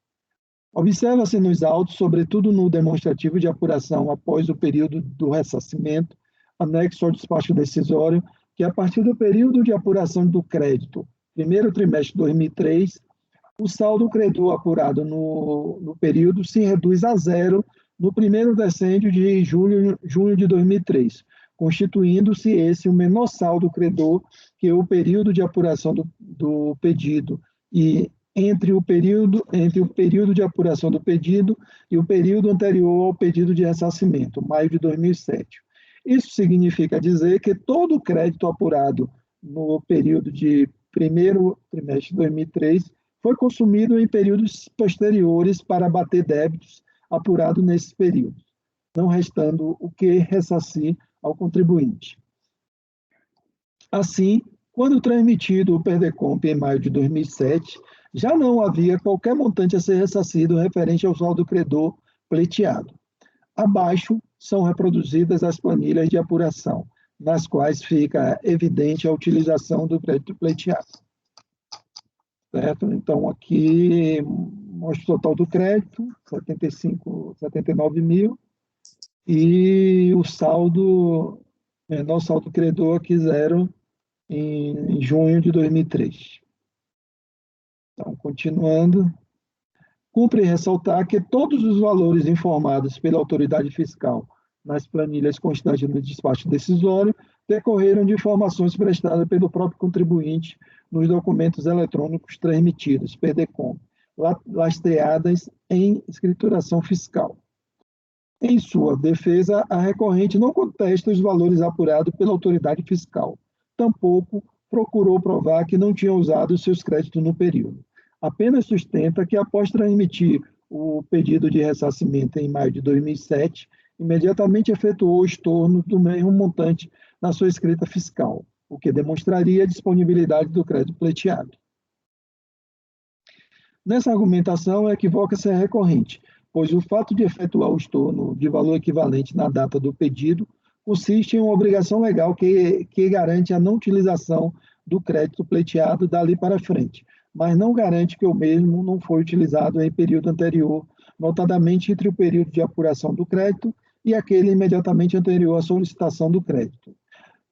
Observa-se nos autos, sobretudo no demonstrativo de apuração após o período do ressarcimento, anexo ao despacho decisório, que a partir do período de apuração do crédito, primeiro trimestre de 2003, o saldo credor apurado no período se reduz a zero no primeiro decêndio de junho de 2003, constituindo-se esse o menor saldo credor que o período de apuração do pedido e entre o período de apuração do pedido e o período anterior ao pedido de ressarcimento, maio de 2007. Isso significa dizer que todo o crédito apurado no período de primeiro trimestre de 2003 foi consumido em períodos posteriores para abater débitos apurados nesses períodos, não restando o que ressarcir ao contribuinte. Assim, quando transmitido o PERDECOMP em maio de 2007, já não havia qualquer montante a ser ressarcido referente ao saldo credor pleiteado. Abaixo são reproduzidas as planilhas de apuração, nas quais fica evidente a utilização do crédito pleiteado. Certo? Então, aqui mostra o total do crédito, 79 mil, e o saldo, menor saldo credor aqui zero, em junho de 2003. Então, continuando, cumpre ressaltar que todos os valores informados pela autoridade fiscal nas planilhas constantes no despacho decisório decorreram de informações prestadas pelo próprio contribuinte nos documentos eletrônicos transmitidos, PERDECOMP, lastreadas em escrituração fiscal. Em sua defesa, a recorrente não contesta os valores apurados pela autoridade fiscal, tampouco procurou provar que não tinha usado seus créditos no período. Apenas sustenta que, após transmitir o pedido de ressarcimento em maio de 2007, imediatamente efetuou o estorno do mesmo montante na sua escrita fiscal, o que demonstraria a disponibilidade do crédito pleiteado. Nessa argumentação, equivoca-se a recorrente, pois o fato de efetuar o estorno de valor equivalente na data do pedido consiste em uma obrigação legal que garante a não utilização do crédito pleiteado dali para frente, mas não garante que o mesmo não foi utilizado em período anterior, notadamente entre o período de apuração do crédito e aquele imediatamente anterior à solicitação do crédito.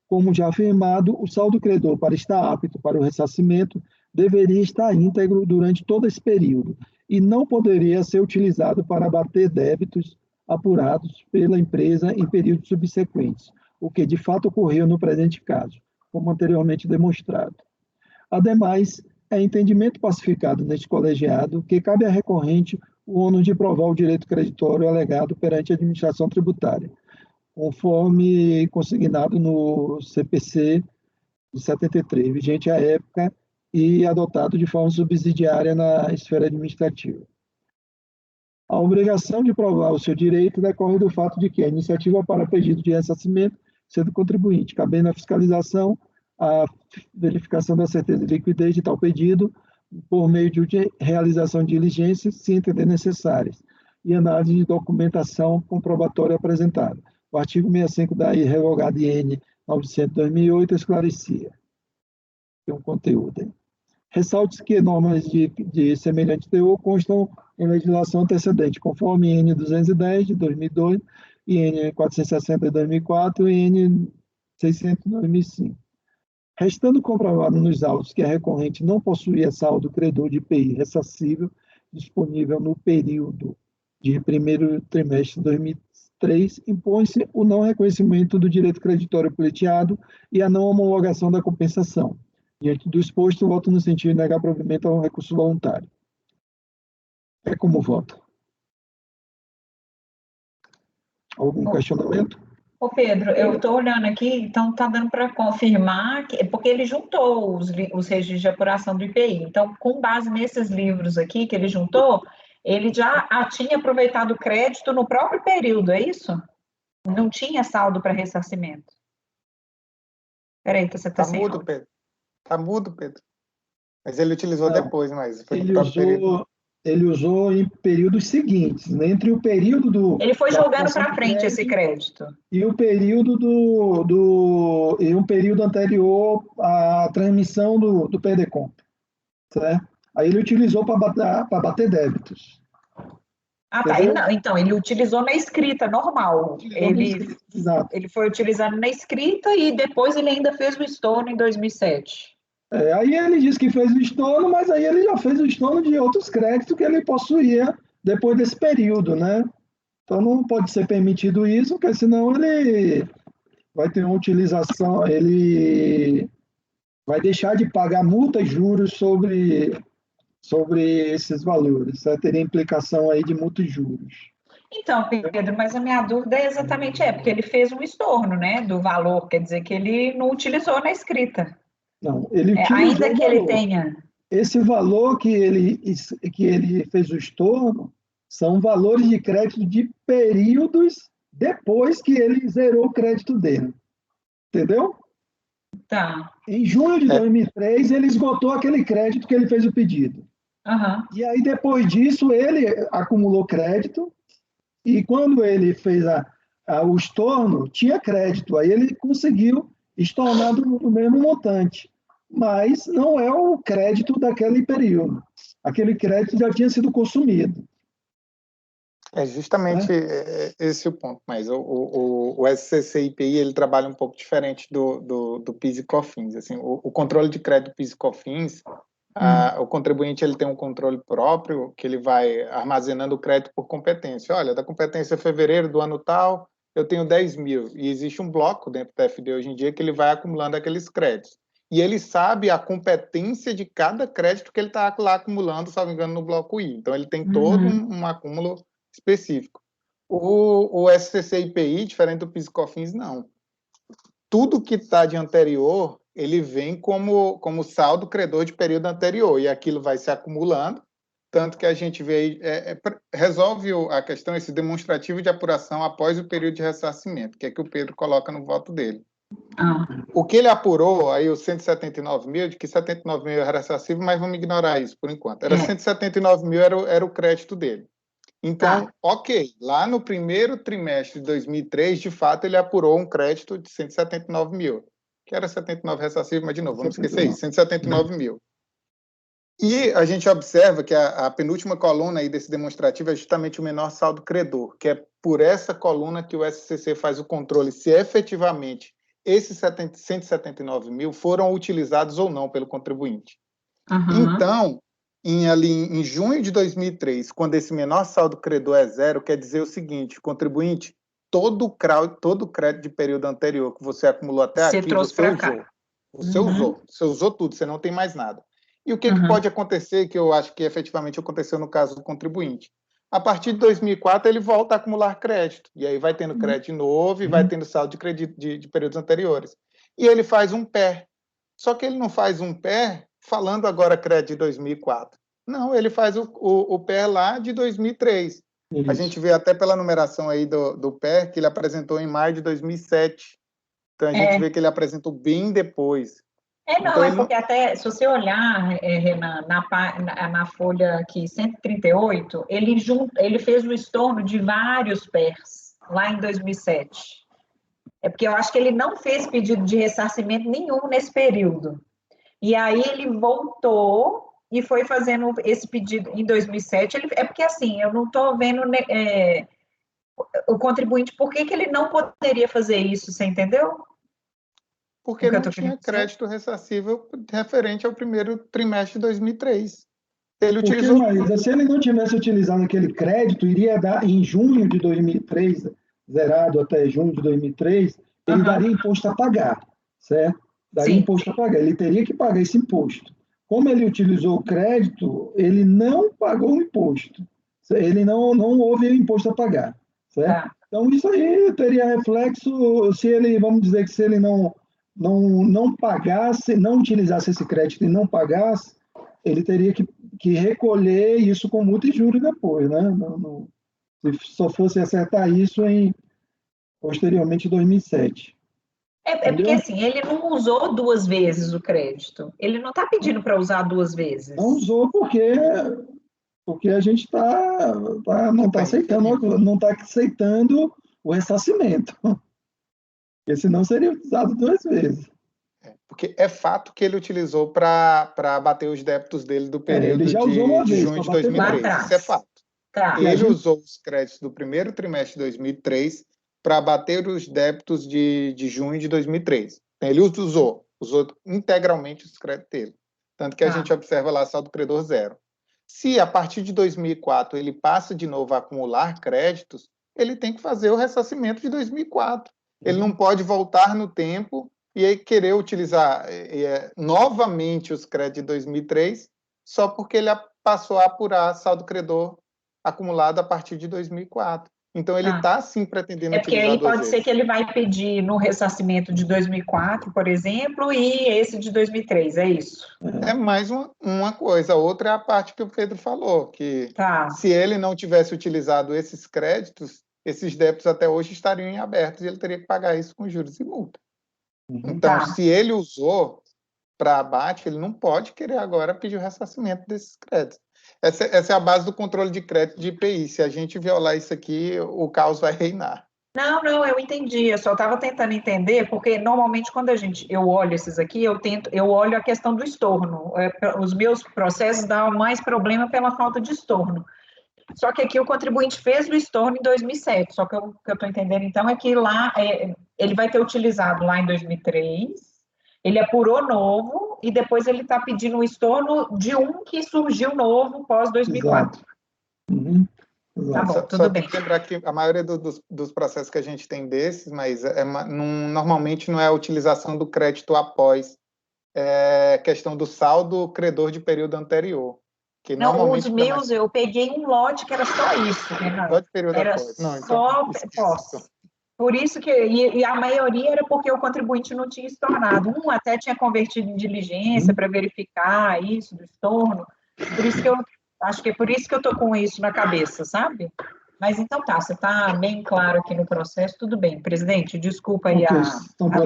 Como já afirmado, o saldo credor, para estar apto para o ressarcimento, deveria estar íntegro durante todo esse período e não poderia ser utilizado para abater débitos apurados pela empresa em períodos subsequentes, o que de fato ocorreu no presente caso, como anteriormente demonstrado. Ademais, é entendimento pacificado neste colegiado que cabe à recorrente o ônus de provar o direito creditório alegado perante a administração tributária, conforme consignado no CPC de 73, vigente à época e adotado de forma subsidiária na esfera administrativa. A obrigação de provar o seu direito decorre do fato de que a iniciativa para pedido de ressarcimento sendo contribuinte, cabendo à fiscalização, a verificação da certeza de liquidez de tal pedido por meio de realização de diligências, se entender necessárias, e análise de documentação comprobatória apresentada. O artigo 65 da revogada IN 900/2008 esclarecia. Tem um conteúdo aí. Ressalte-se que normas de semelhante teor constam em legislação antecedente, conforme IN 210 de 2002, IN 460 de 2004 e IN 600 de 2005. Restando comprovado nos autos que a recorrente não possuía saldo credor de IPI ressarcível disponível no período de primeiro trimestre de 2003, impõe-se o não reconhecimento do direito creditório pleiteado e a não homologação da compensação. Diante do exposto, voto no sentido de negar provimento ao recurso voluntário. É como voto. Algum questionamento? Ô Pedro, eu estou olhando aqui, então está dando para confirmar, porque ele juntou os registros de apuração do IPI. Então, com base nesses livros aqui que ele juntou, ele já tinha aproveitado o crédito no próprio período, é isso? Não tinha saldo para ressarcimento. Peraí, você está sem mudo, áudio. Pedro. Está mudo, Pedro. Mas ele utilizou depois, mas foi Ele no próprio período. usou, ele usou em períodos seguintes, né? Entre o período do... Ele foi da jogando aplicação para do frente esse crédito crédito. e o período e um período anterior à transmissão do PERDECOMP, certo? Aí ele utilizou para bater débitos. Ah, tá. Então, ele utilizou na escrita normal. Exato. Ele foi utilizando na escrita e depois ele ainda fez o estorno em 2007. Aí ele disse que fez o estorno, mas aí ele já fez o estorno de outros créditos que ele possuía depois desse período, né? Então não pode ser permitido isso, porque senão ele vai ter uma utilização, ele vai deixar de pagar multa e juros sobre esses valores. Teria implicação aí de multa e juros. Então, Pedro, mas a minha dúvida é exatamente porque ele fez um estorno, né, do valor, quer dizer que ele não utilizou na escrita. Não, ele utilizou ainda que o valor. ele tenha... Esse valor que ele fez o estorno são valores de crédito de períodos depois que ele zerou o crédito dele. Entendeu? Tá. Em junho de 2003, ele esgotou aquele crédito que ele fez o pedido. Uhum. E aí, depois disso, ele acumulou crédito e quando ele fez o estorno, tinha crédito. Aí ele conseguiu estornar do mesmo montante. Mas não é o crédito daquele período. Aquele crédito já tinha sido consumido. É justamente esse o ponto. Mas o SCC-IPI ele trabalha um pouco diferente do PIS e COFINS. Assim, o controle de crédito PIS e COFINS, o contribuinte ele tem um controle próprio que ele vai armazenando o crédito por competência. Olha, da competência fevereiro do ano tal, eu tenho 10 mil. E existe um bloco dentro da FD hoje em dia que ele vai acumulando aqueles créditos. E ele sabe a competência de cada crédito que ele está lá acumulando, se não me engano, no bloco I. Então, ele tem todo um acúmulo específico. O SCC-IPI, diferente do PIS e COFINS, não. Tudo que está de anterior, ele vem como saldo credor de período anterior, e aquilo vai se acumulando, tanto que a gente vê, resolve a questão, esse demonstrativo de apuração após o período de ressarcimento, que é que o Pedro coloca no voto dele. O que ele apurou, aí os 179 mil, de que 79 mil era ressarcível, mas vamos ignorar isso por enquanto. 179 mil era o crédito dele. Então, ok, lá no primeiro trimestre de 2003, de fato, ele apurou um crédito de 179 mil, que era 79 ressarcível, mas de novo, vamos esquecer isso, 179 mil. E a gente observa que a penúltima coluna aí desse demonstrativo é justamente o menor saldo credor, que é por essa coluna que o SCC faz o controle se efetivamente esses 179 mil foram utilizados ou não pelo contribuinte. Então, em junho de 2003, quando esse menor saldo credor é zero, quer dizer o seguinte, contribuinte, todo o crédito de período anterior que você acumulou até aqui, você usou. Você usou tudo, você não tem mais nada. E o que pode acontecer, que eu acho que efetivamente aconteceu no caso do contribuinte? A partir de 2004, ele volta a acumular crédito. E aí vai tendo crédito novo e vai tendo saldo de crédito de períodos anteriores. E ele faz um PER. Só que ele não faz um PER falando agora crédito de 2004. Não, ele faz o PER lá de 2003. Isso. A gente vê até pela numeração aí do PER que ele apresentou em maio de 2007. Então, a gente vê que ele apresentou bem depois. Então, porque até, se você olhar, Renan, na folha aqui, 138, ele fez o estorno de vários PERs, lá em 2007. É porque eu acho que ele não fez pedido de ressarcimento nenhum nesse período. E aí ele voltou e foi fazendo esse pedido em 2007. É porque, assim, eu não estou vendo o contribuinte, por que ele não poderia fazer isso, você entendeu? Porque não tinha crédito ressarcível referente ao primeiro trimestre de 2003. Ele utilizou... Mas se ele não tivesse utilizado aquele crédito, iria dar em junho de 2003, zerado até junho de 2003, ele daria imposto a pagar, certo? Daria imposto a pagar, ele teria que pagar esse imposto. Como ele utilizou o crédito, ele não pagou o imposto. Ele não houve o imposto a pagar, certo? Então, isso aí teria reflexo se ele, vamos dizer que se ele não pagasse, não utilizasse esse crédito e não pagasse, ele teria que recolher isso com multa e juros depois, né? Se só fosse acertar isso posteriormente em 2007. É porque, assim, ele não usou 2 vezes o crédito. Ele não está pedindo para usar 2 vezes. Não usou porque a gente não está aceitando o ressarcimento. Porque senão seria usado 2 vezes. Porque é fato que ele utilizou para bater os débitos dele do período ele já usou uma de vez, junho de 2003. Isso é fato. Tá. Ele usou os créditos do primeiro trimestre de 2003 para bater os débitos de junho de 2003. Ele usou integralmente os créditos dele. Tanto que a gente observa lá saldo credor zero. Se a partir de 2004 ele passa de novo a acumular créditos, ele tem que fazer o ressarcimento de 2004. Ele não pode voltar no tempo e aí querer utilizar novamente os créditos de 2003 só porque ele passou a apurar saldo credor acumulado a partir de 2004. Então, ele está, sim, pretendendo utilizar. É porque aí pode ser que ele vai pedir no ressarcimento de 2004, por exemplo, e esse de 2003, é isso? É mais uma coisa. A outra é a parte que o Pedro falou, que se ele não tivesse utilizado esses créditos, esses débitos até hoje estariam em abertos e ele teria que pagar isso com juros e multa. Então, se ele usou para abate, ele não pode querer agora pedir o ressarcimento desses créditos. Essa é a base do controle de crédito de IPI. Se a gente violar isso aqui, o caos vai reinar. Não, eu entendi. Eu só estava tentando entender, porque normalmente quando eu olho esses aqui, eu olho a questão do estorno. Os meus processos dão mais problema pela falta de estorno. Só que aqui o contribuinte fez o estorno em 2007. Só que o que eu estou entendendo, então, é que lá ele vai ter utilizado lá em 2003, ele apurou novo e depois ele está pedindo o estorno de um que surgiu novo pós-2004. Tá bom, tudo bem. Tem que lembrar que a maioria dos processos que a gente tem desses, mas normalmente não é a utilização do crédito após questão do saldo credor de período anterior. Que não, os meus, eu peguei um lote que era só isso, Fernando. Só de período era após. Não, só pós. Por isso que, e a maioria era porque o contribuinte não tinha estornado. Um até tinha convertido em diligência para verificar isso, do estorno. Por isso que eu acho que é por isso que eu estou com isso na cabeça, sabe? Mas então você está bem claro aqui no processo, tudo bem. Presidente, desculpa aí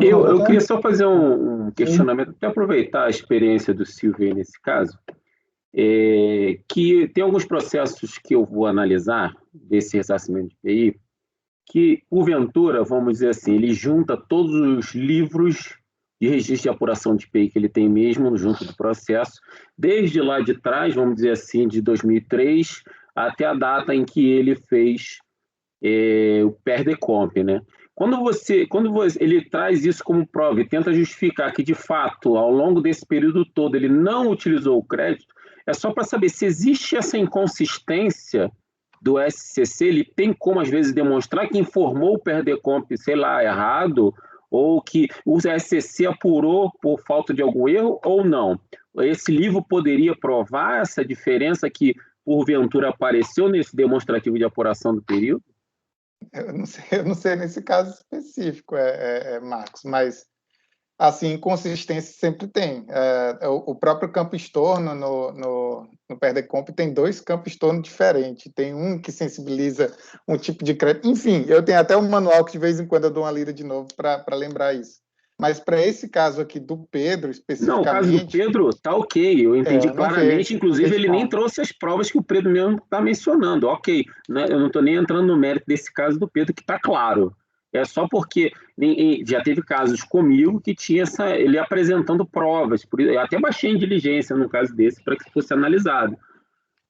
Eu queria só fazer um questionamento, até aproveitar a experiência do Silvio aí nesse caso, que tem alguns processos que eu vou analisar desse ressarcimento de IPI, que, porventura, vamos dizer assim, ele junta todos os livros de registro de apuração de IPI que ele tem mesmo junto do processo, desde lá de trás, vamos dizer assim, de 2003, até a data em que ele fez o PERDECOMP, né? Quando ele traz isso como prova e tenta justificar que, de fato, ao longo desse período todo, ele não utilizou o crédito, é só para saber se existe essa inconsistência do SCC, ele tem como, às vezes, demonstrar que informou o PERDECOMP, sei lá, errado, ou que o SCC apurou por falta de algum erro, ou não. Esse livro poderia provar essa diferença que, porventura, apareceu nesse demonstrativo de apuração do período? Eu não sei nesse caso específico, Marcos, mas assim, inconsistência sempre tem. O próprio campo estorno no PERDECOMP tem 2 campos estorno diferentes. Tem um que sensibiliza um tipo de crédito. Enfim, eu tenho até um manual que de vez em quando eu dou uma lida de novo para lembrar isso. Mas para esse caso aqui do Pedro, especificamente... Não, o caso do Pedro está ok, eu entendi claramente, inclusive ele nem trouxe as provas que o Pedro mesmo está mencionando, ok, né? Eu não estou nem entrando no mérito desse caso do Pedro, que está claro. É só porque já teve casos comigo que tinha ele apresentando provas, eu até baixei em diligência no caso desse para que fosse analisado.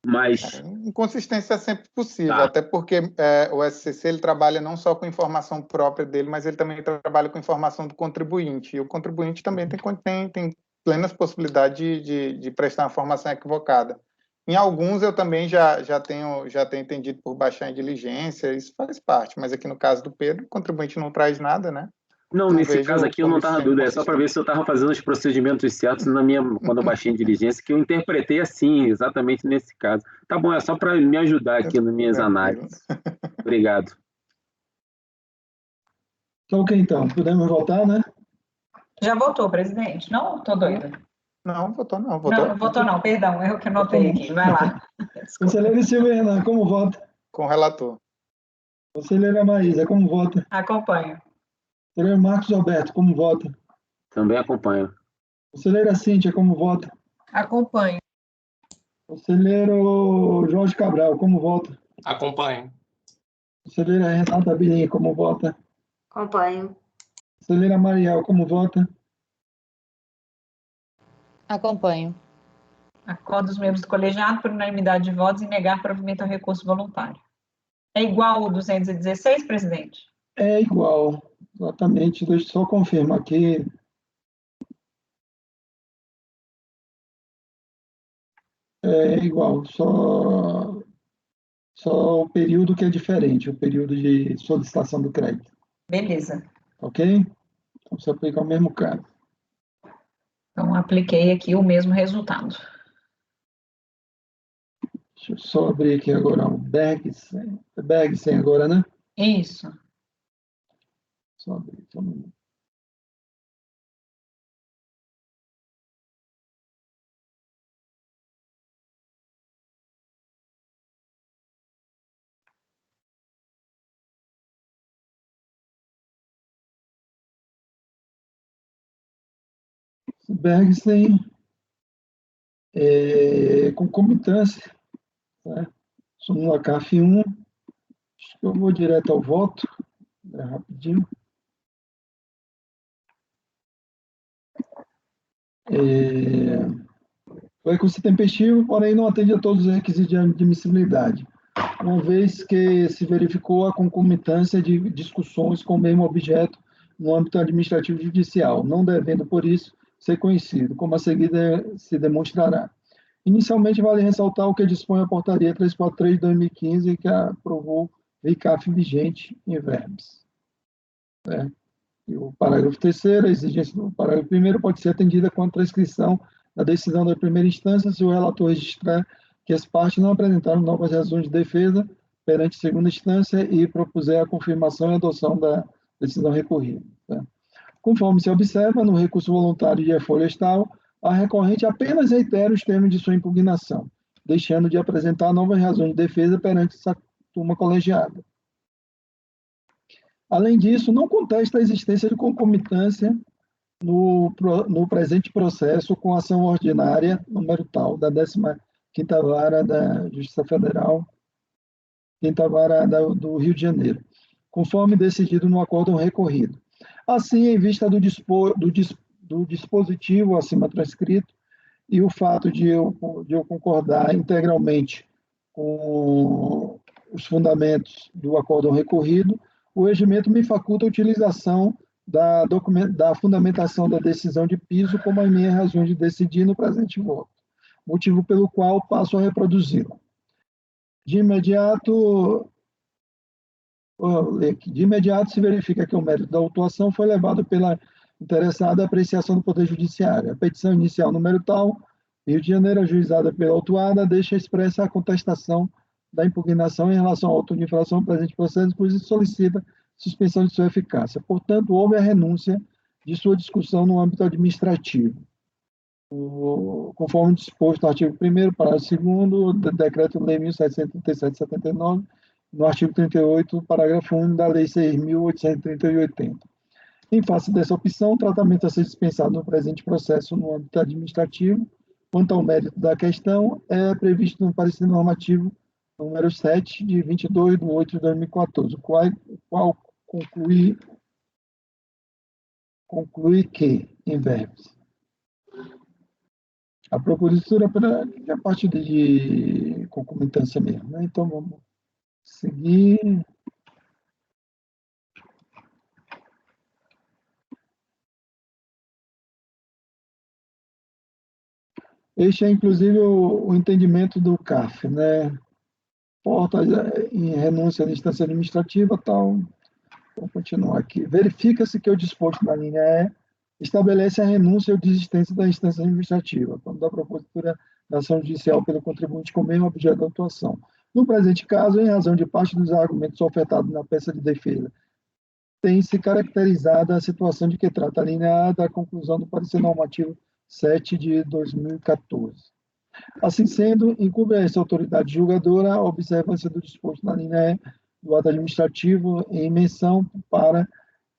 Mas... Inconsistência é sempre possível, até porque o SCC ele trabalha não só com informação própria dele, mas ele também trabalha com informação do contribuinte, e o contribuinte também tem plenas possibilidades de prestar uma informação equivocada. Em alguns eu também já tenho entendido por baixar em diligência, isso faz parte, mas aqui no caso do Pedro, o contribuinte não traz nada, né? Não, nesse caso aqui eu não estava na dúvida, é só para ver se eu estava fazendo os procedimentos certos quando eu baixei em diligência, que eu interpretei assim, exatamente nesse caso. Tá bom, é só para me ajudar aqui nas minhas análises. Obrigado. Então, ok, então, podemos votar, né? Já votou, presidente? Não, estou doida. Não, votou não. Não votou não, perdão, eu que anotei aqui. Vai lá. Conselheiro Silvana, como vota? Com o relator. Conselheira Maísa, como vota? Acompanho. Conselheiro Marcos Alberto, como vota? Também acompanho. Conselheira Cíntia, como vota? Acompanho. Conselheiro Jorge Cabral, como vota? Acompanho. Conselheira Renata Bilim, como vota? Acompanho. Conselheira Mariel, como vota? Acompanho. Acordo dos membros do colegiado por unanimidade de votos em negar provimento ao recurso voluntário. É igual ao 216, presidente? É igual, exatamente. Deixa eu só confirmar aqui. É igual, só o período que é diferente, o período de solicitação do crédito. Beleza. Ok? Então, você aplica o mesmo caso. Então, apliquei aqui o mesmo resultado. Deixa eu só abrir aqui agora o Bergsen. É Bergsen agora, né? Isso. Só abrir, só um minuto. Bergsen, concomitância, né? Súmula CAF 1. Acho que eu vou direto ao voto, rapidinho. O recurso tempestivo, porém, não atende a todos os requisitos de admissibilidade, uma vez que se verificou a concomitância de discussões com o mesmo objeto no âmbito administrativo judicial, não devendo, por isso, ser conhecido, como a seguir se demonstrará. Inicialmente, vale ressaltar o que dispõe a portaria 343 de 2015, que aprovou o ICAF vigente em verbos. E o parágrafo 3º, a exigência do parágrafo 1º pode ser atendida com a transcrição da decisão da primeira instância, se o relator registrar que as partes não apresentaram novas razões de defesa perante a segunda instância e propuser a confirmação e adoção da decisão recorrida. Tá? Conforme se observa, no recurso voluntário de florestal, a recorrente apenas reitera os termos de sua impugnação, deixando de apresentar novas razões de defesa perante essa turma colegiada. Além disso, não contesta a existência de concomitância no presente processo com a ação ordinária número tal da 15ª Vara da Justiça Federal, 5ª Vara do Rio de Janeiro, conforme decidido no acórdão recorrido. Assim, em vista do dispositivo acima transcrito e o fato de eu concordar integralmente com os fundamentos do acórdão recorrido, o regimento me faculta a utilização da fundamentação da decisão de piso como as minhas razões de decidir no presente voto, motivo pelo qual passo a reproduzi-la. De imediato se verifica que o mérito da autuação foi levado pela interessada à apreciação do Poder Judiciário. A petição inicial número tal, Rio de Janeiro, ajuizada pela autuada, deixa expressa a contestação da impugnação em relação ao auto de infração presente processo, por isso solicita suspensão de sua eficácia. Portanto, houve a renúncia de sua discussão no âmbito administrativo. Conforme disposto no artigo 1º, parágrafo 2º, do Decreto-Lei 1737/79, no artigo 38, parágrafo 1 da Lei 6.830/80. Em face dessa opção, o tratamento a ser dispensado no presente processo no âmbito administrativo, quanto ao mérito da questão, é previsto no parecer normativo número 7, de 22/8/2014, o qual conclui que, em verbos, a propositura é a partir de concomitância mesmo, né? Então, vamos seguir. Este é, inclusive, o entendimento do CAF, né? Porta em renúncia à instância administrativa, tal. Vou continuar aqui. Verifica-se que o disposto na linha E estabelece a renúncia ou desistência da instância administrativa, quando da propositura da ação judicial pelo contribuinte com o mesmo objeto da atuação. No presente caso, em razão de parte dos argumentos ofertados na peça de defesa tem se caracterizado a situação de que trata a linha A da conclusão do parecer normativo 7 de 2014. Assim sendo, incumbe a esta autoridade julgadora a observância do disposto na linha E do ato administrativo em menção para,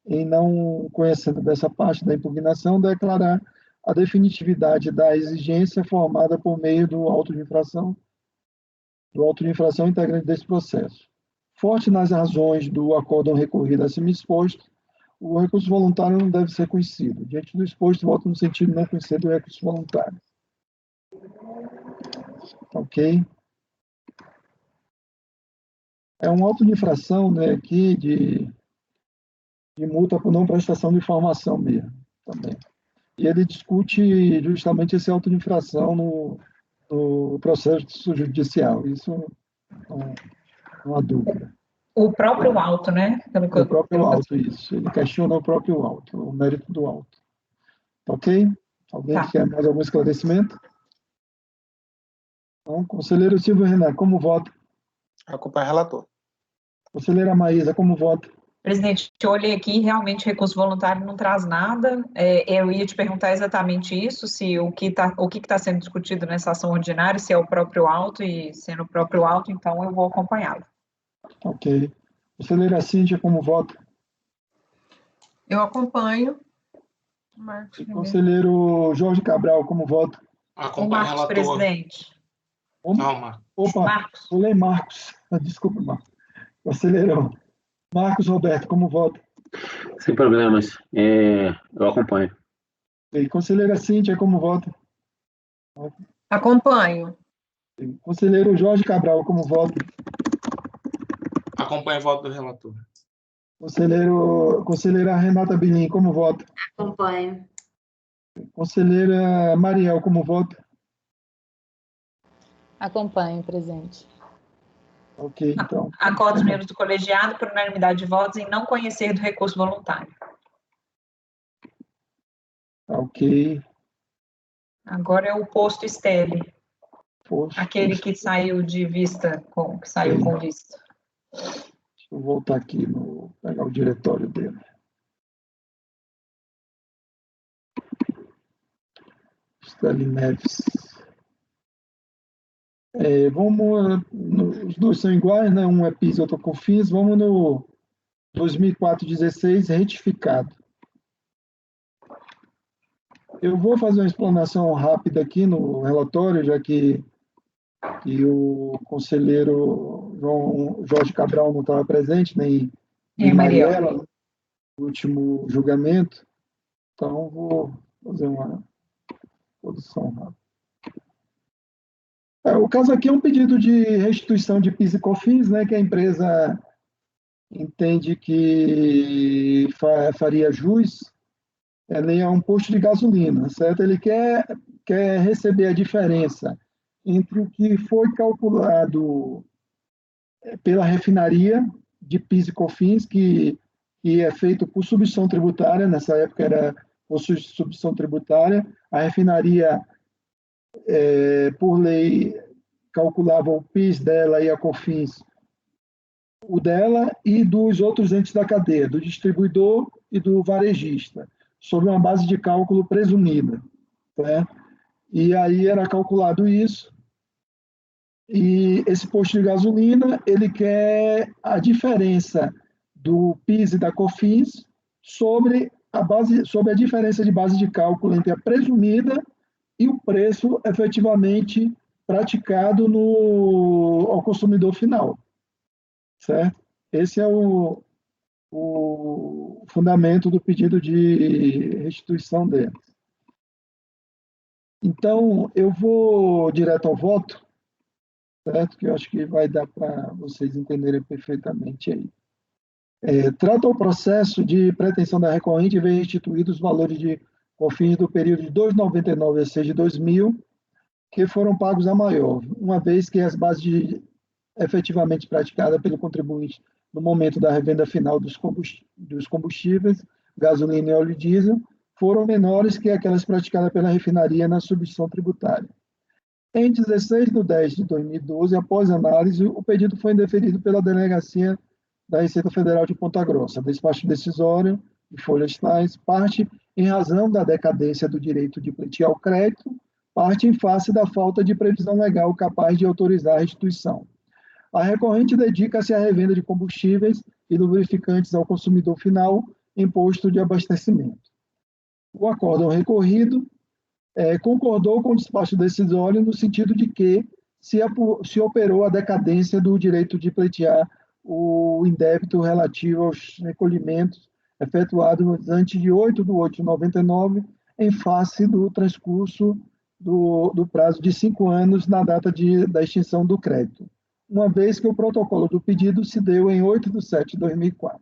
em não conhecendo dessa parte da impugnação, declarar a definitividade da exigência formada por meio do auto de infração integrante desse processo. Forte nas razões do acórdão recorrido acima exposto, o recurso voluntário não deve ser conhecido. Diante do exposto, voto no sentido de não conhecer do recurso voluntário. Ok? É um auto de infração, né, aqui de multa por não prestação de informação mesmo, também. E ele discute justamente esse auto de infração no processo judicial. Isso não há dúvida. O próprio auto, né? O próprio auto, isso. Ele questiona o próprio auto, o mérito do auto. Ok? Alguém quer mais algum esclarecimento? Então, conselheiro Silvio Renan, como vota? Acompanha o relator. Conselheira Maísa, como vota? Presidente, eu olhei aqui, realmente recurso voluntário não traz nada. Eu ia te perguntar exatamente isso, se o que está sendo discutido nessa ação ordinária, se é o próprio auto, e sendo o próprio auto, então eu vou acompanhá-lo. Ok. Conselheira Cíntia, como vota? Eu acompanho. Marcos, conselheiro Jorge Cabral, como vota? Acompanha o relator. Presidente. Calma. Opa, Marcos. pulei Marcos. Desculpa, Marcos. Conselheiro Marcos Roberto, como vota? Sem problemas. Eu acompanho. E conselheira Cíntia, como vota? Acompanho. Conselheiro Jorge Cabral, como vota? Acompanha o voto do relator. Conselheira Renata Bilim, como vota? Acompanho. Conselheira Mariel, como vota? Acompanho, presidente. Ok, então. Acordo os membros do colegiado por unanimidade de votos em não conhecer do recurso voluntário. Ok. Agora é o posto Stelle. Aquele que saiu de vista, que saiu com vista. Deixa eu voltar aqui, pegar o diretório dele. Stelle Neves. Os dois são iguais, né? Um é PIS e outro é COFINS. Vamos no 2004-16, retificado. Eu vou fazer uma explanação rápida aqui no relatório, já que o conselheiro Jorge Cabral não estava presente, nem Mariela, no último julgamento. Então, vou fazer uma produção rápida. O caso aqui é um pedido de restituição de PIS e COFINS, né, que a empresa entende que faria jus a um posto de gasolina, certo? Ele quer receber a diferença entre o que foi calculado pela refinaria de PIS e COFINS, que é feito por substituição tributária, nessa época era por substituição tributária, a refinaria, por lei, calculava o PIS dela e a COFINS, o dela e dos outros entes da cadeia, do distribuidor e do varejista, sobre uma base de cálculo presumida. Né? E aí era calculado isso, e esse posto de gasolina, ele quer a diferença do PIS e da COFINS sobre a diferença de base de cálculo entre a presumida e o preço efetivamente praticado ao consumidor final. Certo? Esse é o fundamento do pedido de restituição deles. Então, eu vou direto ao voto, certo? Que eu acho que vai dar para vocês entenderem perfeitamente aí. Trata o processo de pretensão da recorrente ver restituídos os valores de COFINS do período de 2,99 a 6 de 2000, que foram pagos a maior, uma vez que as bases efetivamente praticadas pelo contribuinte no momento da revenda final dos combustíveis, gasolina e óleo diesel, foram menores que aquelas praticadas pela refinaria na substituição tributária. Em 16 de 10 de 2012, após análise, o pedido foi indeferido pela Delegacia da Receita Federal de Ponta Grossa. Despacho decisório de folhas tais, parte em razão da decadência do direito de pleitear o crédito, parte em face da falta de previsão legal capaz de autorizar a restituição. A recorrente dedica-se à revenda de combustíveis e lubrificantes ao consumidor final em posto de abastecimento. O acórdão recorrido concordou com o despacho decisório no sentido de que se operou a decadência do direito de pleitear o indébito relativo aos recolhimentos efetuados antes de 8 de 8 de 99, em face do transcurso do prazo de 5 anos na data da extinção do crédito, uma vez que o protocolo do pedido se deu em 8 de 7 de 2004.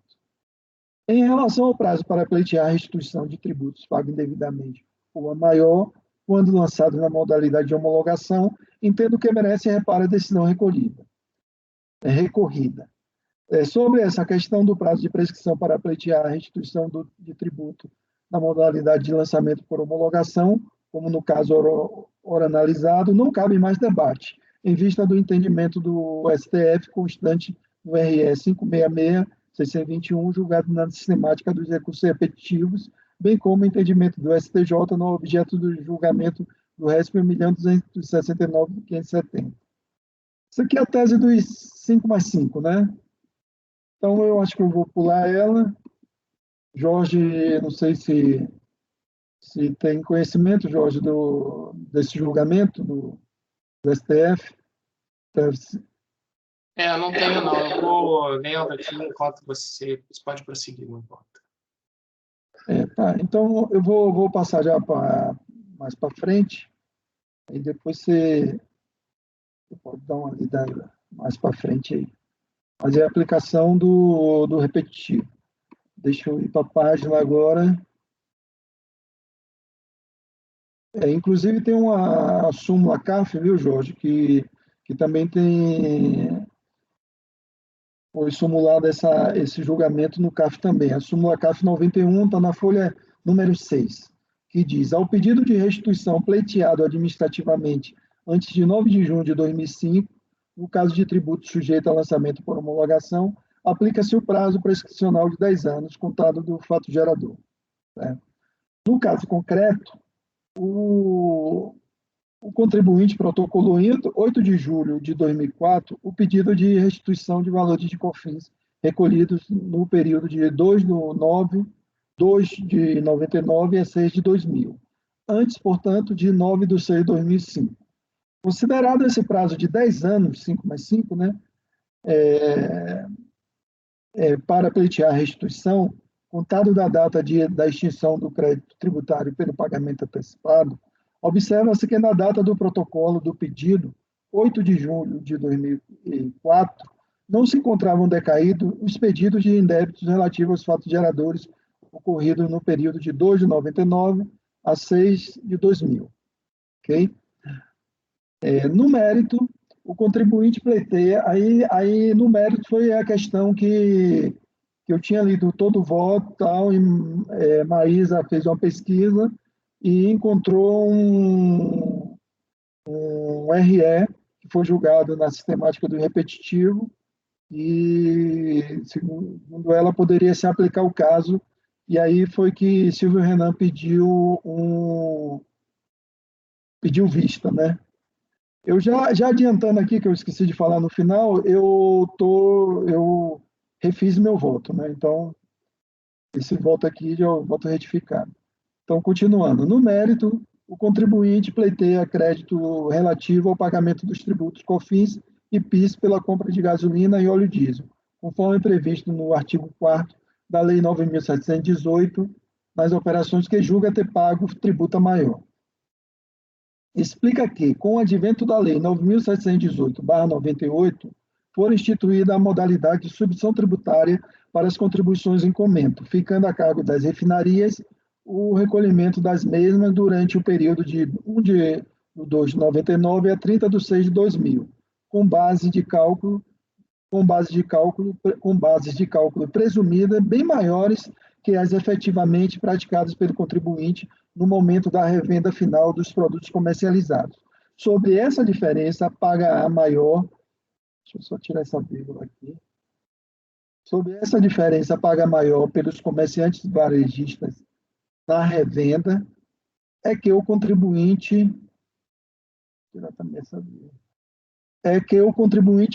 Em relação ao prazo para pleitear a restituição de tributos pagos indevidamente ou a maior, quando lançado na modalidade de homologação, entendo que merece reparo a decisão recorrida. Sobre essa questão do prazo de prescrição para pleitear a restituição de tributo na modalidade de lançamento por homologação, como no caso ora analisado, não cabe mais debate, em vista do entendimento do STF constante no RE 566-621, julgado na sistemática dos recursos repetitivos, bem como o entendimento do STJ no objeto do julgamento do RESP 1.269.570. Isso aqui é a tese dos 5+5, né? Então, eu acho que eu vou pular ela. Jorge, não sei se tem conhecimento, Jorge, desse julgamento do STF. Não tenho, não. Eu vou lendo aqui enquanto você pode prosseguir, não importa. Tá. Então, eu vou passar já mais para frente, e depois você pode dar uma lida mais para frente aí. Mas é a aplicação do repetitivo. Deixa eu ir para a página agora. Inclusive, tem uma súmula CAF, viu, Jorge, que também foi simulado esse julgamento no CAF também. A súmula CAF 91 está na folha número 6, que diz: ao pedido de restituição pleiteado administrativamente antes de 9 de junho de 2005, no caso de tributo sujeito a lançamento por homologação, aplica-se o prazo prescricional de 10 anos, contado do fato gerador. No caso concreto, o contribuinte protocolou em 8 de julho de 2004 o pedido de restituição de valores de COFINS recolhidos no período de 2 de 99 a 6 de 2000, antes, portanto, de 9 de 6 de 2005. Considerado esse prazo de 10 anos, 5+5, né, para pleitear a restituição, contado da data da extinção do crédito tributário pelo pagamento antecipado, observa-se que na data do protocolo do pedido, 8 de julho de 2004, não se encontravam decaídos os pedidos de indébitos relativos aos fatos geradores ocorridos no período de 2 de 99 a 6 de 2000. Ok? No mérito, o contribuinte pleiteia, aí no mérito foi a questão que eu tinha lido todo o voto, tal, e Maísa fez uma pesquisa e encontrou um RE que foi julgado na sistemática do repetitivo e, segundo ela, poderia se aplicar o caso, e aí foi que Silvio Renan pediu vista, né? Eu já adiantando aqui, que eu esqueci de falar no final, eu refiz meu voto, né? Então, esse voto aqui já é o voto retificado. Então, continuando. No mérito, o contribuinte pleiteia crédito relativo ao pagamento dos tributos COFINS e PIS pela compra de gasolina e óleo diesel, conforme previsto no artigo 4º da Lei 9.718, nas operações que julga ter pago tributo maior. Explica que, com o advento da Lei 9.718/98, foi instituída a modalidade de substituição tributária para as contribuições em comento, ficando a cargo das refinarias o recolhimento das mesmas durante o período de 1 de 2 de 99 a 30 de 6 de 2000, com bases de cálculo presumidas bem maiores que as efetivamente praticadas pelo contribuinte no momento da revenda final dos produtos comercializados. Sobre essa diferença, paga a maior. Deixa eu só tirar essa vírgula aqui. Sob essa diferença paga maior pelos comerciantes varejistas na revenda, é que o contribuinte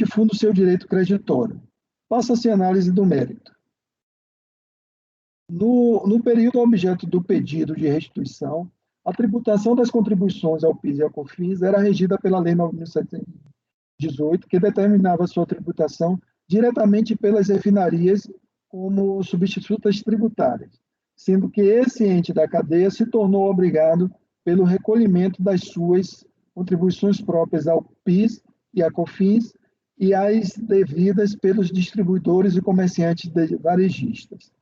funda o seu direito creditório. Faça-se análise do mérito. No período objeto do pedido de restituição, a tributação das contribuições ao PIS e ao COFINS era regida pela Lei 9.718, que determinava sua tributação diretamente pelas refinarias como substitutas tributárias, sendo que esse ente da cadeia se tornou obrigado pelo recolhimento das suas contribuições próprias ao PIS e à COFINS e as devidas pelos distribuidores e comerciantes varejistas.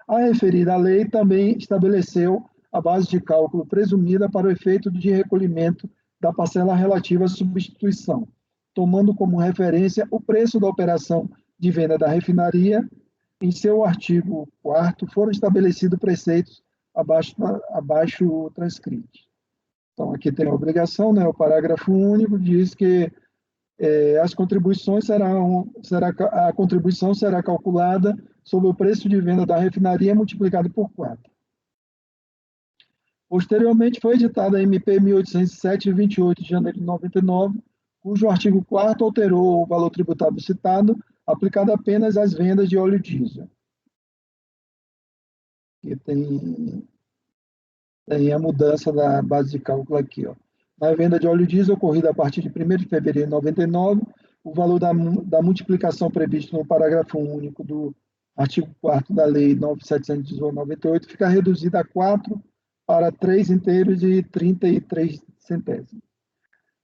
A referida lei também estabeleceu a base de cálculo presumida para o efeito de recolhimento da parcela relativa à substituição, tomando como referência o preço da operação de venda da refinaria. Em seu artigo 4º, foram estabelecidos preceitos abaixo transcritos. Então, aqui tem a obrigação, né? O parágrafo único diz que a contribuição será calculada sobre o preço de venda da refinaria multiplicado por 4. Posteriormente, foi editada a MP 1807, de 28 de janeiro de 99, cujo artigo 4º alterou o valor tributável citado, aplicado apenas às vendas de óleo diesel. E tem a mudança da base de cálculo aqui, ó. Na venda de óleo diesel ocorrida a partir de 1º de fevereiro de 99, o valor da multiplicação previsto no parágrafo único do artigo 4º da Lei 9.718/98 fica reduzido a 4 para 3 inteiros e 33 centésimos.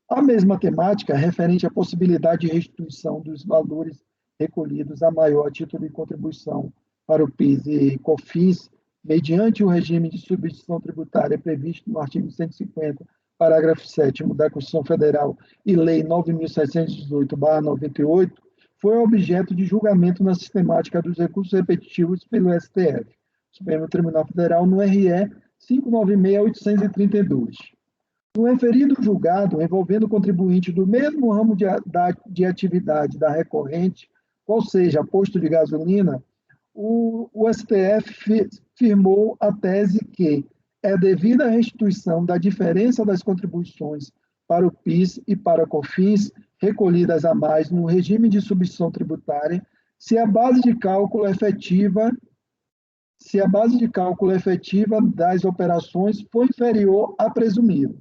A mesma temática referente à possibilidade de restituição dos valores recolhidos a maior título de contribuição para o PIS e COFINS, mediante o regime de substituição tributária previsto no artigo 150, parágrafo 7º da Constituição Federal e Lei 9.718/98, foi objeto de julgamento na sistemática dos recursos repetitivos pelo STF, Supremo Tribunal Federal, no RE 596-832. No referido julgado, envolvendo contribuinte do mesmo ramo de atividade da recorrente, qual seja, posto de gasolina, o STF firmou a tese que é devida a restituição da diferença das contribuições para o PIS e para a COFINS recolhidas a mais no regime de substituição tributária, se a base de cálculo efetiva das operações for inferior à presumida.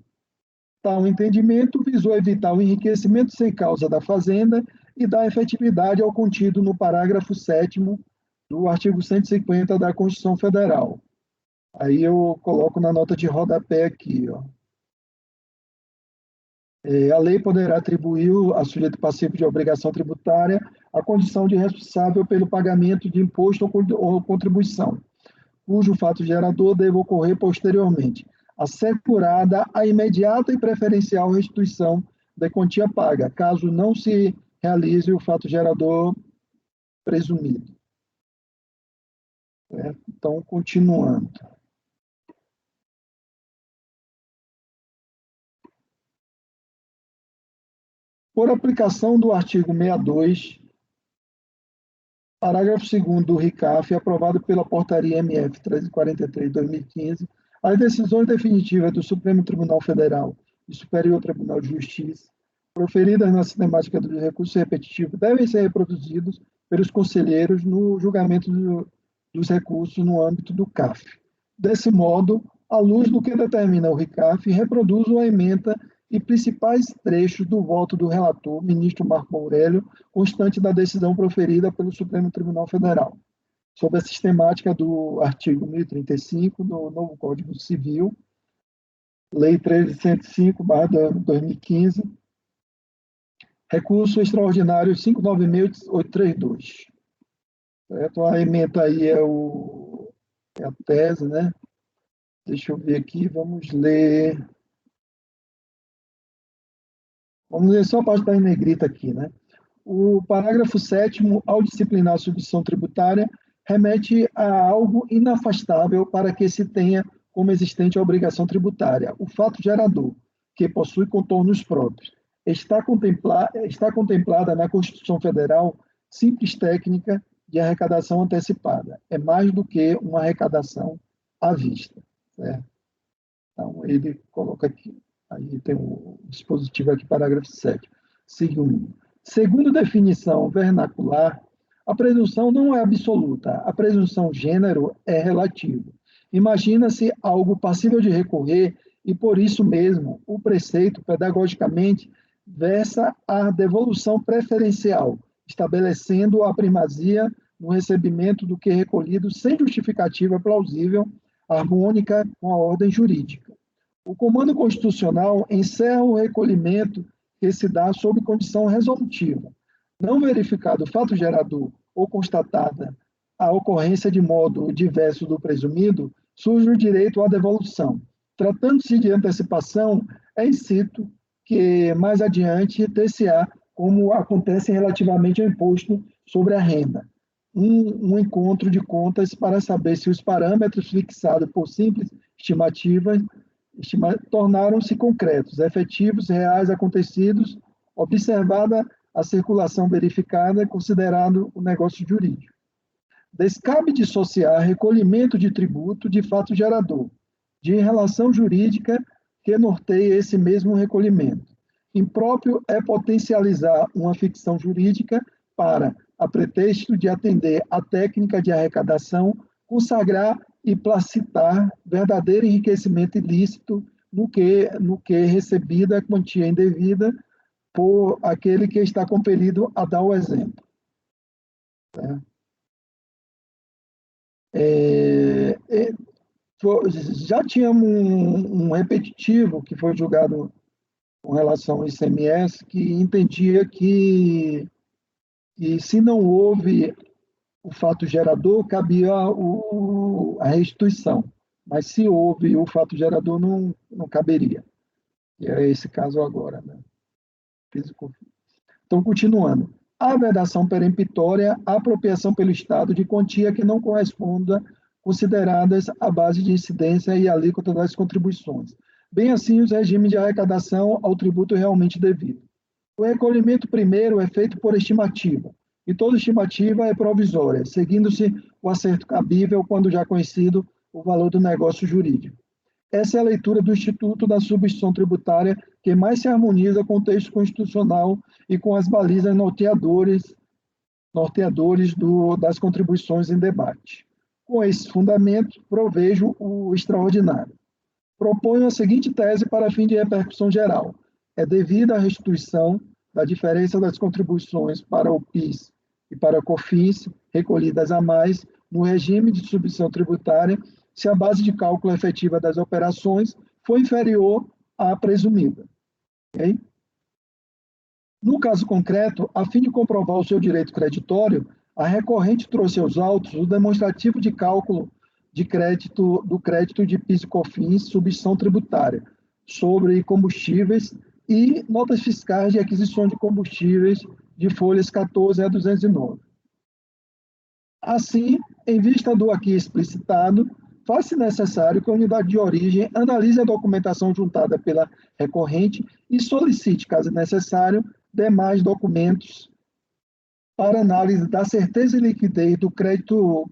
Tal entendimento visou evitar o enriquecimento sem causa da fazenda e dar efetividade ao contido no parágrafo 7º do artigo 150 da Constituição Federal. Aí eu coloco na nota de rodapé aqui, ó. A lei poderá atribuir a sujeito passivo de obrigação tributária a condição de responsável pelo pagamento de imposto ou contribuição, cujo fato gerador deve ocorrer posteriormente, assegurada a imediata e preferencial restituição da quantia paga, caso não se realize o fato gerador presumido. Então, continuando. Por aplicação do artigo 62, parágrafo 2º do RICAF, aprovado pela Portaria MF 1343/2015, as decisões definitivas do Supremo Tribunal Federal e Superior Tribunal de Justiça, proferidas na sistemática do recurso repetitivo, devem ser reproduzidos pelos conselheiros no julgamento dos recursos no âmbito do CAF. Desse modo, à luz do que determina o RICAF, reproduzo a ementa e principais trechos do voto do relator, ministro Marco Aurélio, constante da decisão proferida pelo Supremo Tribunal Federal, sob a sistemática do artigo 1035 do novo Código Civil, Lei 1305/2015, recurso extraordinário 596.832. Certo? A ementa aí é a tese, né? Deixa eu ver aqui, vamos ler só a parte da negrita aqui, né? O parágrafo 7º, ao disciplinar a substituição tributária, remete a algo inafastável para que se tenha como existente a obrigação tributária, o fato gerador, que possui contornos próprios. Está contemplada na Constituição Federal simples técnica de arrecadação antecipada. É mais do que uma arrecadação à vista. Certo? Então, ele coloca aqui. Aí tem o dispositivo aqui, parágrafo 7. Segundo definição vernacular, a presunção não é absoluta. A presunção gênero é relativa. Imagina-se algo passível de recorrer e, por isso mesmo, o preceito, pedagogicamente, versa a devolução preferencial, estabelecendo a primazia no recebimento do que é recolhido sem justificativa plausível, harmônica com a ordem jurídica. O comando constitucional encerra o recolhimento que se dá sob condição resolutiva. Não verificado o fato gerador ou constatada a ocorrência de modo diverso do presumido, surge o direito à devolução. Tratando-se de antecipação, é incito que mais adiante ter-se-á, como acontece relativamente ao imposto sobre a renda, um encontro de contas para saber se os parâmetros fixados por simples estimativas tornaram-se concretos, efetivos, reais, acontecidos, observada a circulação verificada, considerado o negócio jurídico. Descabe dissociar recolhimento de tributo de fato gerador, de relação jurídica que norteia esse mesmo recolhimento. Impróprio é potencializar uma ficção jurídica para, a pretexto de atender à técnica de arrecadação, consagrar e placitar verdadeiro enriquecimento ilícito no que é recebida a quantia indevida por aquele que está compelido a dar o exemplo. Já tínhamos um repetitivo que foi julgado com relação ao ICMS, que entendia que se não houve o fato gerador, cabia a restituição, mas se houve o fato gerador, não caberia. E é esse caso agora, né? Então, continuando. A vedação peremptória, a apropriação pelo Estado de quantia que não corresponda, consideradas a base de incidência e alíquota das contribuições. Bem assim, os regimes de arrecadação ao tributo realmente devido. O recolhimento primeiro é feito por estimativa, e toda estimativa é provisória, seguindo-se o acerto cabível quando já conhecido o valor do negócio jurídico. Essa é a leitura do Instituto da Substituição Tributária que mais se harmoniza com o texto constitucional e com as balizas norteadores das contribuições em debate. Com esse fundamento, provejo o extraordinário. Proponho a seguinte tese para fim de repercussão geral. É devida a restituição da diferença das contribuições para o PIS e para a COFINS, recolhidas a mais, no regime de substituição tributária, se a base de cálculo efetiva das operações for inferior à presumida. Okay? No caso concreto, a fim de comprovar o seu direito creditório, a recorrente trouxe aos autos o demonstrativo de cálculo do crédito de PIS e COFINS, substituição tributária, sobre combustíveis e notas fiscais de aquisição de combustíveis de folhas 14 a 209. Assim, em vista do aqui explicitado, faz-se necessário que a unidade de origem analise a documentação juntada pela recorrente e solicite, caso necessário, demais documentos para análise da certeza e liquidez do crédito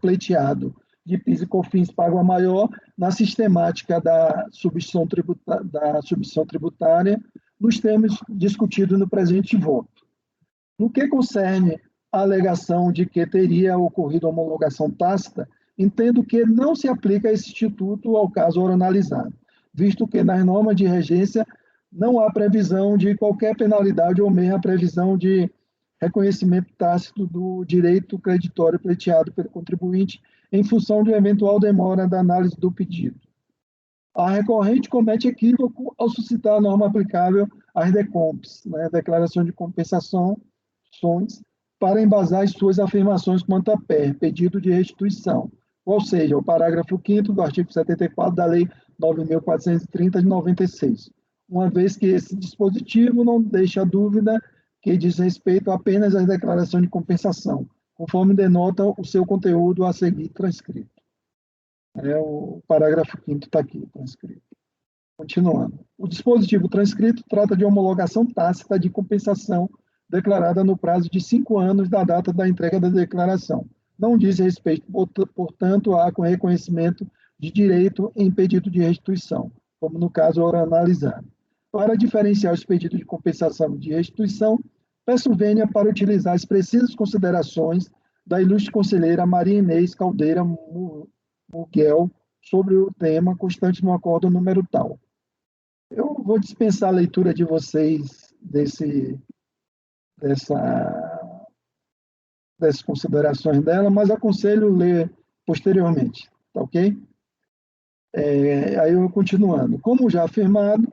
pleiteado de PIS e COFINS pago a maior na sistemática da substituição tributária nos termos discutidos no presente voto. No que concerne a alegação de que teria ocorrido homologação tácita, entendo que não se aplica esse instituto ao caso ora analisado, visto que nas normas de regência não há previsão de qualquer penalidade ou mesmo a previsão de reconhecimento tácito do direito creditório pleiteado pelo contribuinte em função de eventual demora da análise do pedido. A recorrente comete equívoco ao suscitar a norma aplicável às DECOMPs, né, Declaração de Compensações, para embasar as suas afirmações quanto a PER, pedido de restituição, ou seja, o parágrafo 5º do artigo 74 da Lei 9.430 de 96, uma vez que esse dispositivo não deixa dúvida que diz respeito apenas às declarações de compensação, conforme denota o seu conteúdo a seguir transcrito. O parágrafo 5º está aqui, transcrito. Continuando. O dispositivo transcrito trata de homologação tácita de compensação declarada no prazo de 5 anos da data da entrega da declaração. Não diz respeito, portanto, a reconhecimento de direito em pedido de restituição, como no caso ora analisado. Para diferenciar os pedidos de compensação de restituição, peço vênia para utilizar as precisas considerações da ilustre conselheira Maria Inês Caldeira Muguel sobre o tema constante no acordo número tal. Eu vou dispensar a leitura de vocês dessas considerações dela, mas aconselho ler posteriormente, tá ok? Aí eu continuando. Como já afirmado,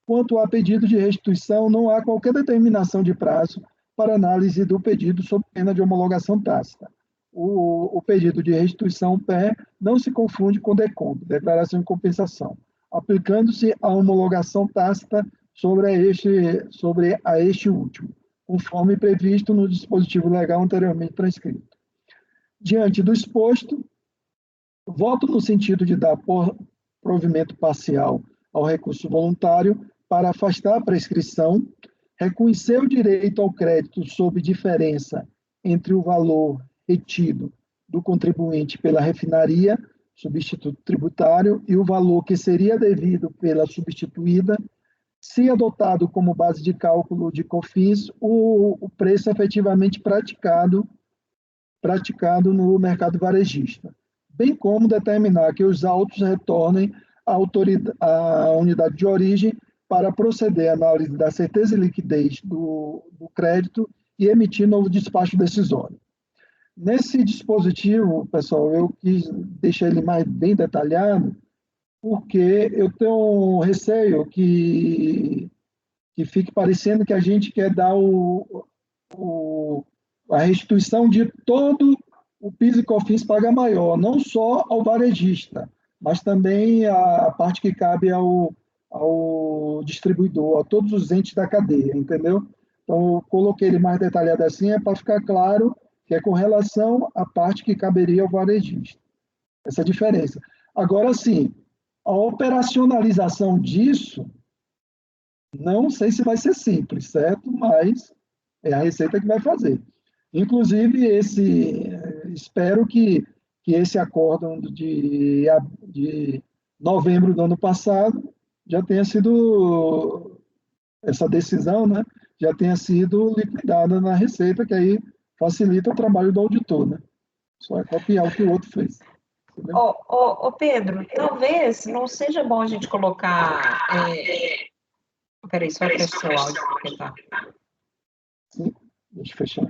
quanto a pedido de restituição, não há qualquer determinação de prazo para análise do pedido sob pena de homologação tácita. O pedido de restituição PE não se confunde com DECOM, declaração de compensação, aplicando-se a homologação tácita sobre a este último, conforme previsto no dispositivo legal anteriormente transcrito. Diante do exposto, voto no sentido de dar provimento parcial ao recurso voluntário para afastar a prescrição, reconhecer o direito ao crédito sob diferença entre o valor retido do contribuinte pela refinaria, substituto tributário, e o valor que seria devido pela substituída, se adotado como base de cálculo de COFINS o preço efetivamente praticado no mercado varejista, bem como determinar que os autos retornem à unidade de origem para proceder à análise da certeza e liquidez do crédito e emitir novo despacho decisório. Nesse dispositivo, pessoal, eu quis deixar ele mais bem detalhado, porque eu tenho um receio que fique parecendo que a gente quer dar a restituição de todo o PIS e COFINS paga maior, não só ao varejista, mas também a parte que cabe ao distribuidor, a todos os entes da cadeia, entendeu? Então, eu coloquei ele mais detalhado assim, para ficar claro que é com relação à parte que caberia ao varejista. Essa diferença. Agora, sim, a operacionalização disso, não sei se vai ser simples, certo? Mas é a Receita que vai fazer. Inclusive, espero que esse acórdão de novembro do ano passado já tenha sido, essa decisão, né, já tenha sido liquidada na Receita, que aí facilita o trabalho do auditor, né? Só é copiar o que o outro fez. Pedro, talvez não seja bom a gente colocar... Peraí, só fechar o áudio, porque tá... Sim, deixa eu fechar.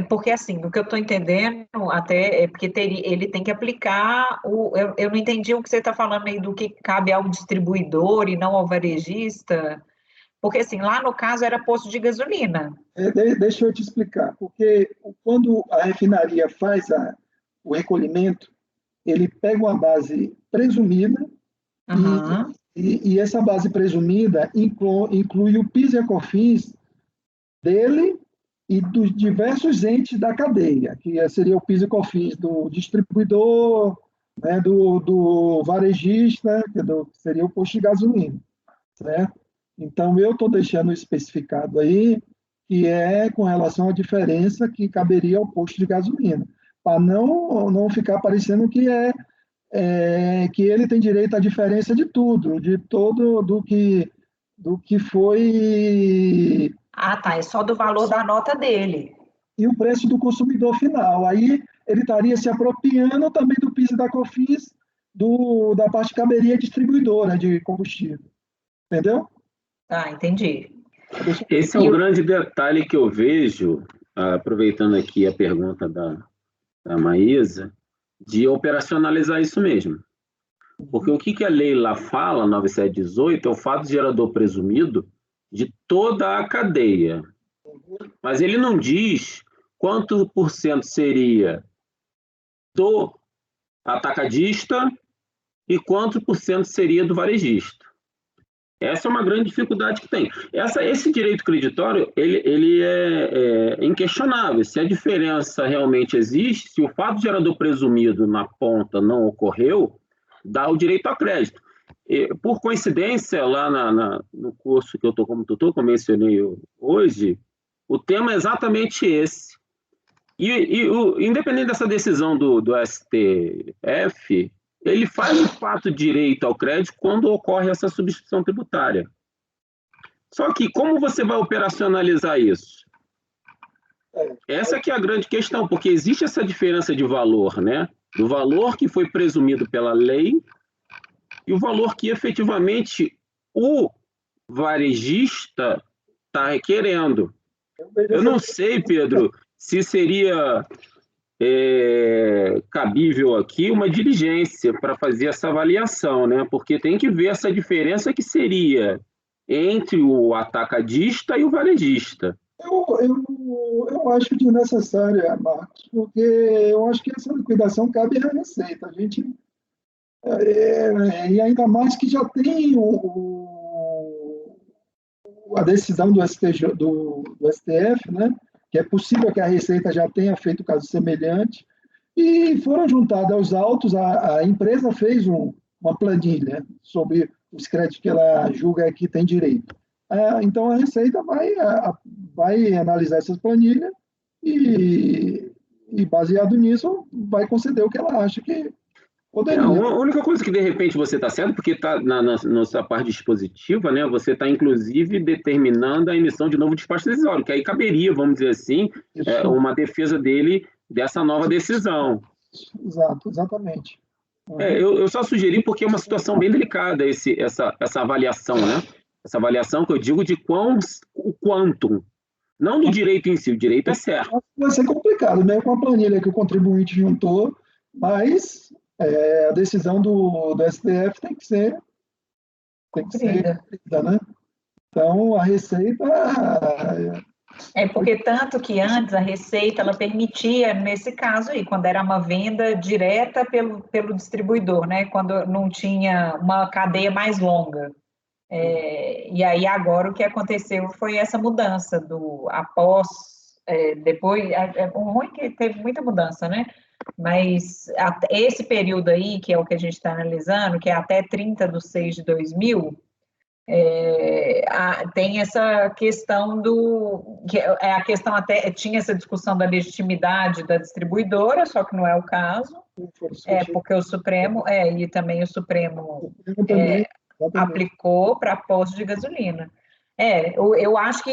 Porque, assim, o que eu estou entendendo até é porque ele tem que aplicar eu não entendi o que você está falando aí do que cabe ao distribuidor e não ao varejista, porque, assim, lá no caso era posto de gasolina. Deixa eu te explicar, porque quando a refinaria faz o recolhimento, ele pega uma base presumida, e essa base presumida inclui o PIS e a COFINS dele e dos diversos entes da cadeia, que seria o PIS e COFINS do distribuidor, né, do varejista, que seria o posto de gasolina, certo? Então, eu estou deixando especificado aí que é com relação à diferença que caberia ao posto de gasolina, para não ficar parecendo que que ele tem direito à diferença de tudo, do que foi... Ah, tá, é só do valor da nota dele. E o preço do consumidor final. Aí ele estaria se apropriando também do PIS e da COFINS da parte que caberia distribuidora de combustível. Entendeu? Ah, entendi. Esse é o grande detalhe que eu vejo, aproveitando aqui a pergunta da Maísa, de operacionalizar isso mesmo. Porque o que a lei lá fala, 9718, é o fato gerador presumido de toda a cadeia. Mas ele não diz quanto por cento seria do atacadista e quanto por cento seria do varejista. Essa é uma grande dificuldade que tem. Esse direito creditório, ele é inquestionável. Se a diferença realmente existe, se o fato gerador presumido na ponta não ocorreu, dá o direito a crédito. por coincidência, lá no curso que eu estou como tutor, como eu mencionei hoje, o tema é exatamente esse. Independente dessa decisão do STF, ele faz de fato direito ao crédito quando ocorre essa substituição tributária. Só que como você vai operacionalizar isso? Essa que é a grande questão, porque existe essa diferença de valor, né? Do valor que foi presumido pela lei e o valor que efetivamente o varejista está requerendo. Eu não sei, Pedro, se seria cabível aqui uma diligência para fazer essa avaliação, né? Porque tem que ver essa diferença que seria entre o atacadista e o varejista. Eu acho desnecessária, Marcos, porque eu acho que essa liquidação cabe à Receita. A gente, e ainda mais que já tem a decisão do STF, né? Que é possível que a Receita já tenha feito caso semelhante, e foram juntados aos autos, a empresa fez uma planilha sobre os créditos que ela julga que tem direito. Então, a Receita vai analisar essas planilhas e, baseado nisso, vai conceder o que ela acha que poderia. A única coisa que, de repente, você está certo, porque está na nossa parte dispositiva, né? Você está, inclusive, determinando a emissão de novo despacho decisório, que aí caberia, vamos dizer assim, uma defesa dele dessa nova decisão. Exatamente. Eu só sugeri porque é uma situação bem delicada essa avaliação, né? Essa avaliação que eu digo de o quantum, não do direito em si, o direito é certo. Vai ser complicado, né? Com a planilha que o contribuinte juntou, mas a decisão do STF tem que ser cumprida, né? Então, a Receita... porque tanto que antes a Receita ela permitia, nesse caso aí, quando era uma venda direta pelo distribuidor, né? Quando não tinha uma cadeia mais longa. E aí agora o que aconteceu foi essa mudança depois, o ruim é que teve muita mudança, né? Mas esse período aí, que é o que a gente está analisando, que é até 30/6/2000, tem essa questão a questão até, tinha essa discussão da legitimidade da distribuidora, só que não é o caso, porque o Supremo, e também o Supremo aplicou para postos de gasolina. Eu acho que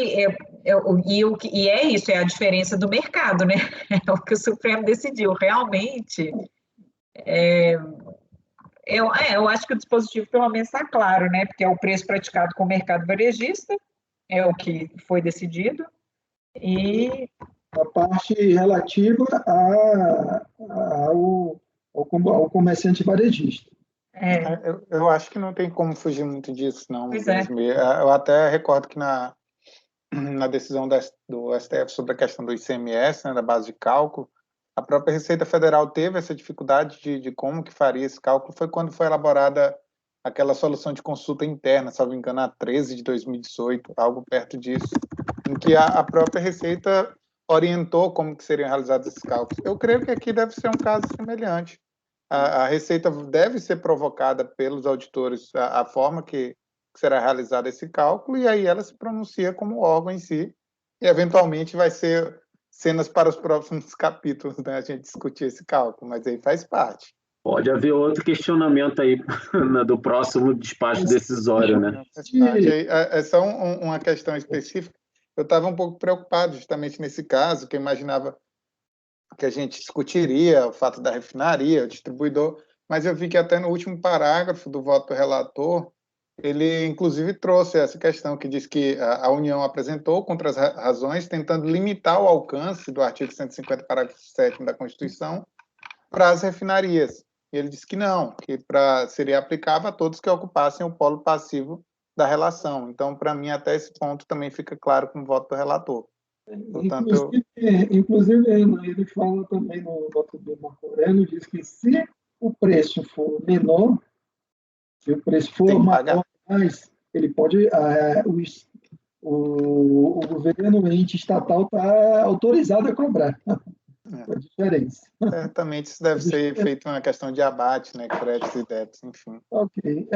e é isso, é a diferença do mercado, né? É o que o Supremo decidiu. Realmente, eu acho que o dispositivo pelo menos está claro, né? Porque é o preço praticado com o mercado varejista, é o que foi decidido, e a parte relativa ao comerciante varejista. Eu acho que não tem como fugir muito disso, não. Pois Eu até recordo que na decisão do STF sobre a questão do ICMS, né, da base de cálculo, a própria Receita Federal teve essa dificuldade de como que faria esse cálculo, foi quando foi elaborada aquela solução de consulta interna, se não me engano, a 13 de 2018, algo perto disso, em que a própria Receita orientou como que seriam realizados esses cálculos. Eu creio que aqui deve ser um caso semelhante. A Receita deve ser provocada pelos auditores a forma que será realizado esse cálculo, e aí ela se pronuncia como órgão em si, e eventualmente vai ser cenas para os próximos capítulos, né, a gente discutir esse cálculo, mas aí faz parte. Pode haver outro questionamento aí do próximo despacho decisório, né? É só uma questão específica. Eu estava um pouco preocupado justamente nesse caso, que eu imaginava que a gente discutiria o fato da refinaria, o distribuidor, mas eu vi que até no último parágrafo do voto do relator, ele inclusive trouxe essa questão que diz que a União apresentou contra as razões, tentando limitar o alcance do artigo 150, parágrafo 7º da Constituição para as refinarias. E ele disse que não, que seria aplicável a todos que ocupassem o polo passivo da relação. Então, para mim, até esse ponto também fica claro com o voto do relator. Portanto, inclusive, ele fala também no voto do Marco Aurélio, diz que se o preço for menor, se o preço for maior, ele pode, o governo, o ente estatal, está autorizado a cobrar. A diferença. Certamente isso deve ser feito uma questão de abate, né? Créditos e débitos, enfim. Ok.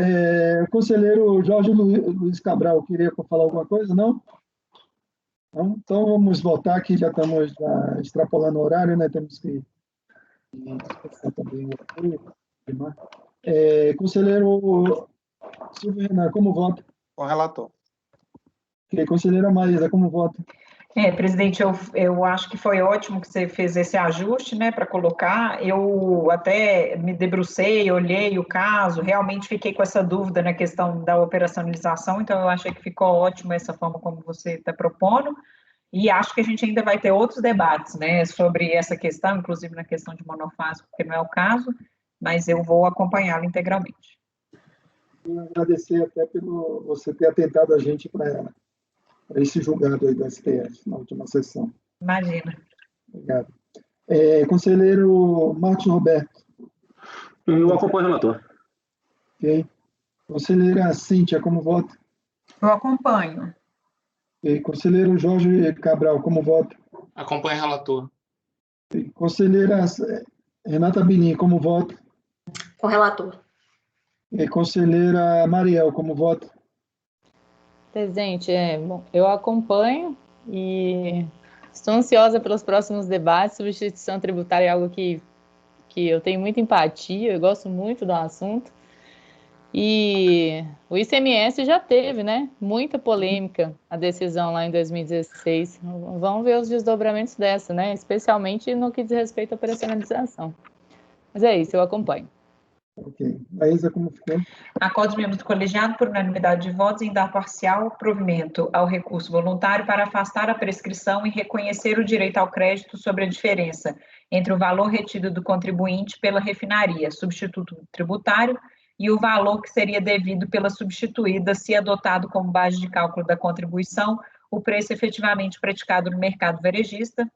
O conselheiro Jorge Luiz Cabral, queria falar alguma coisa? Não? Não? Então vamos voltar aqui, já estamos extrapolando o horário, né? Temos que discutir também o tema. Conselheiro Silvio Renan, como vota? Com o relator. Ok. Conselheira Maísa, como vota? Presidente, eu acho que foi ótimo que você fez esse ajuste, né, para colocar. Eu até me debrucei, olhei o caso, realmente fiquei com essa dúvida na questão da operacionalização, então eu achei que ficou ótimo essa forma como você está propondo, e acho que a gente ainda vai ter outros debates, né, sobre essa questão, inclusive na questão de monofásico, porque não é o caso, mas eu vou acompanhá-lo integralmente. Agradecer até pelo você ter atentado a gente para esse julgado aí do STF na última sessão. Imagina. Obrigado. Conselheiro Marcos Roberto. Eu acompanho o relator. Ok. Conselheira Cíntia, como vota? Eu acompanho. Ok. Conselheiro Jorge Cabral, como vota? Acompanha o relator. Ok. Conselheira Renata Binim, como vota? Com o relator. Ok. Conselheira Mariel, como vota? Presidente, bom, eu acompanho e estou ansiosa pelos próximos debates. Substituição tributária é algo que eu tenho muita empatia, eu gosto muito do assunto. E o ICMS já teve, né? Muita polêmica a decisão lá em 2016. Vamos ver os desdobramentos dessa, né? Especialmente no que diz respeito à operacionalização. Mas é isso, eu acompanho. Ok. Maísa, como ficou? Acordo dos membros do colegiado por unanimidade de votos em dar parcial provimento ao recurso voluntário para afastar a prescrição e reconhecer o direito ao crédito sobre a diferença entre o valor retido do contribuinte pela refinaria, substituto tributário, e o valor que seria devido pela substituída, se adotado como base de cálculo da contribuição, o preço efetivamente praticado no mercado varejista,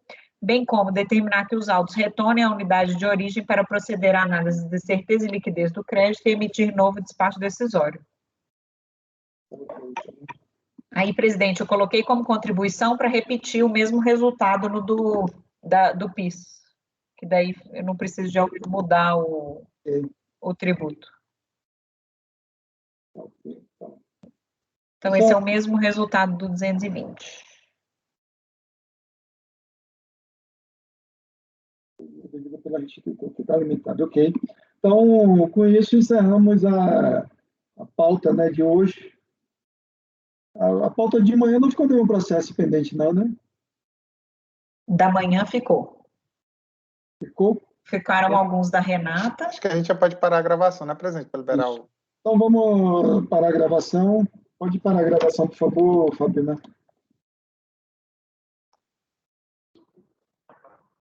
bem como determinar que os autos retornem à unidade de origem para proceder à análise de certeza e liquidez do crédito e emitir novo despacho decisório. Aí, presidente, eu coloquei como contribuição para repetir o mesmo resultado no do PIS, que daí eu não preciso de mudar o tributo. Então, esse é o mesmo resultado do 220. Pela Instituição que está limitado, ok. Então, com isso, encerramos a pauta, né, de hoje. A pauta de manhã não ficou nenhum processo pendente, não, né? Da manhã ficou. Ficou? Ficaram alguns da Renata. Acho que a gente já pode parar a gravação, né, presidente, para liberar o... Então, vamos parar a gravação. Pode parar a gravação, por favor, Fabiana.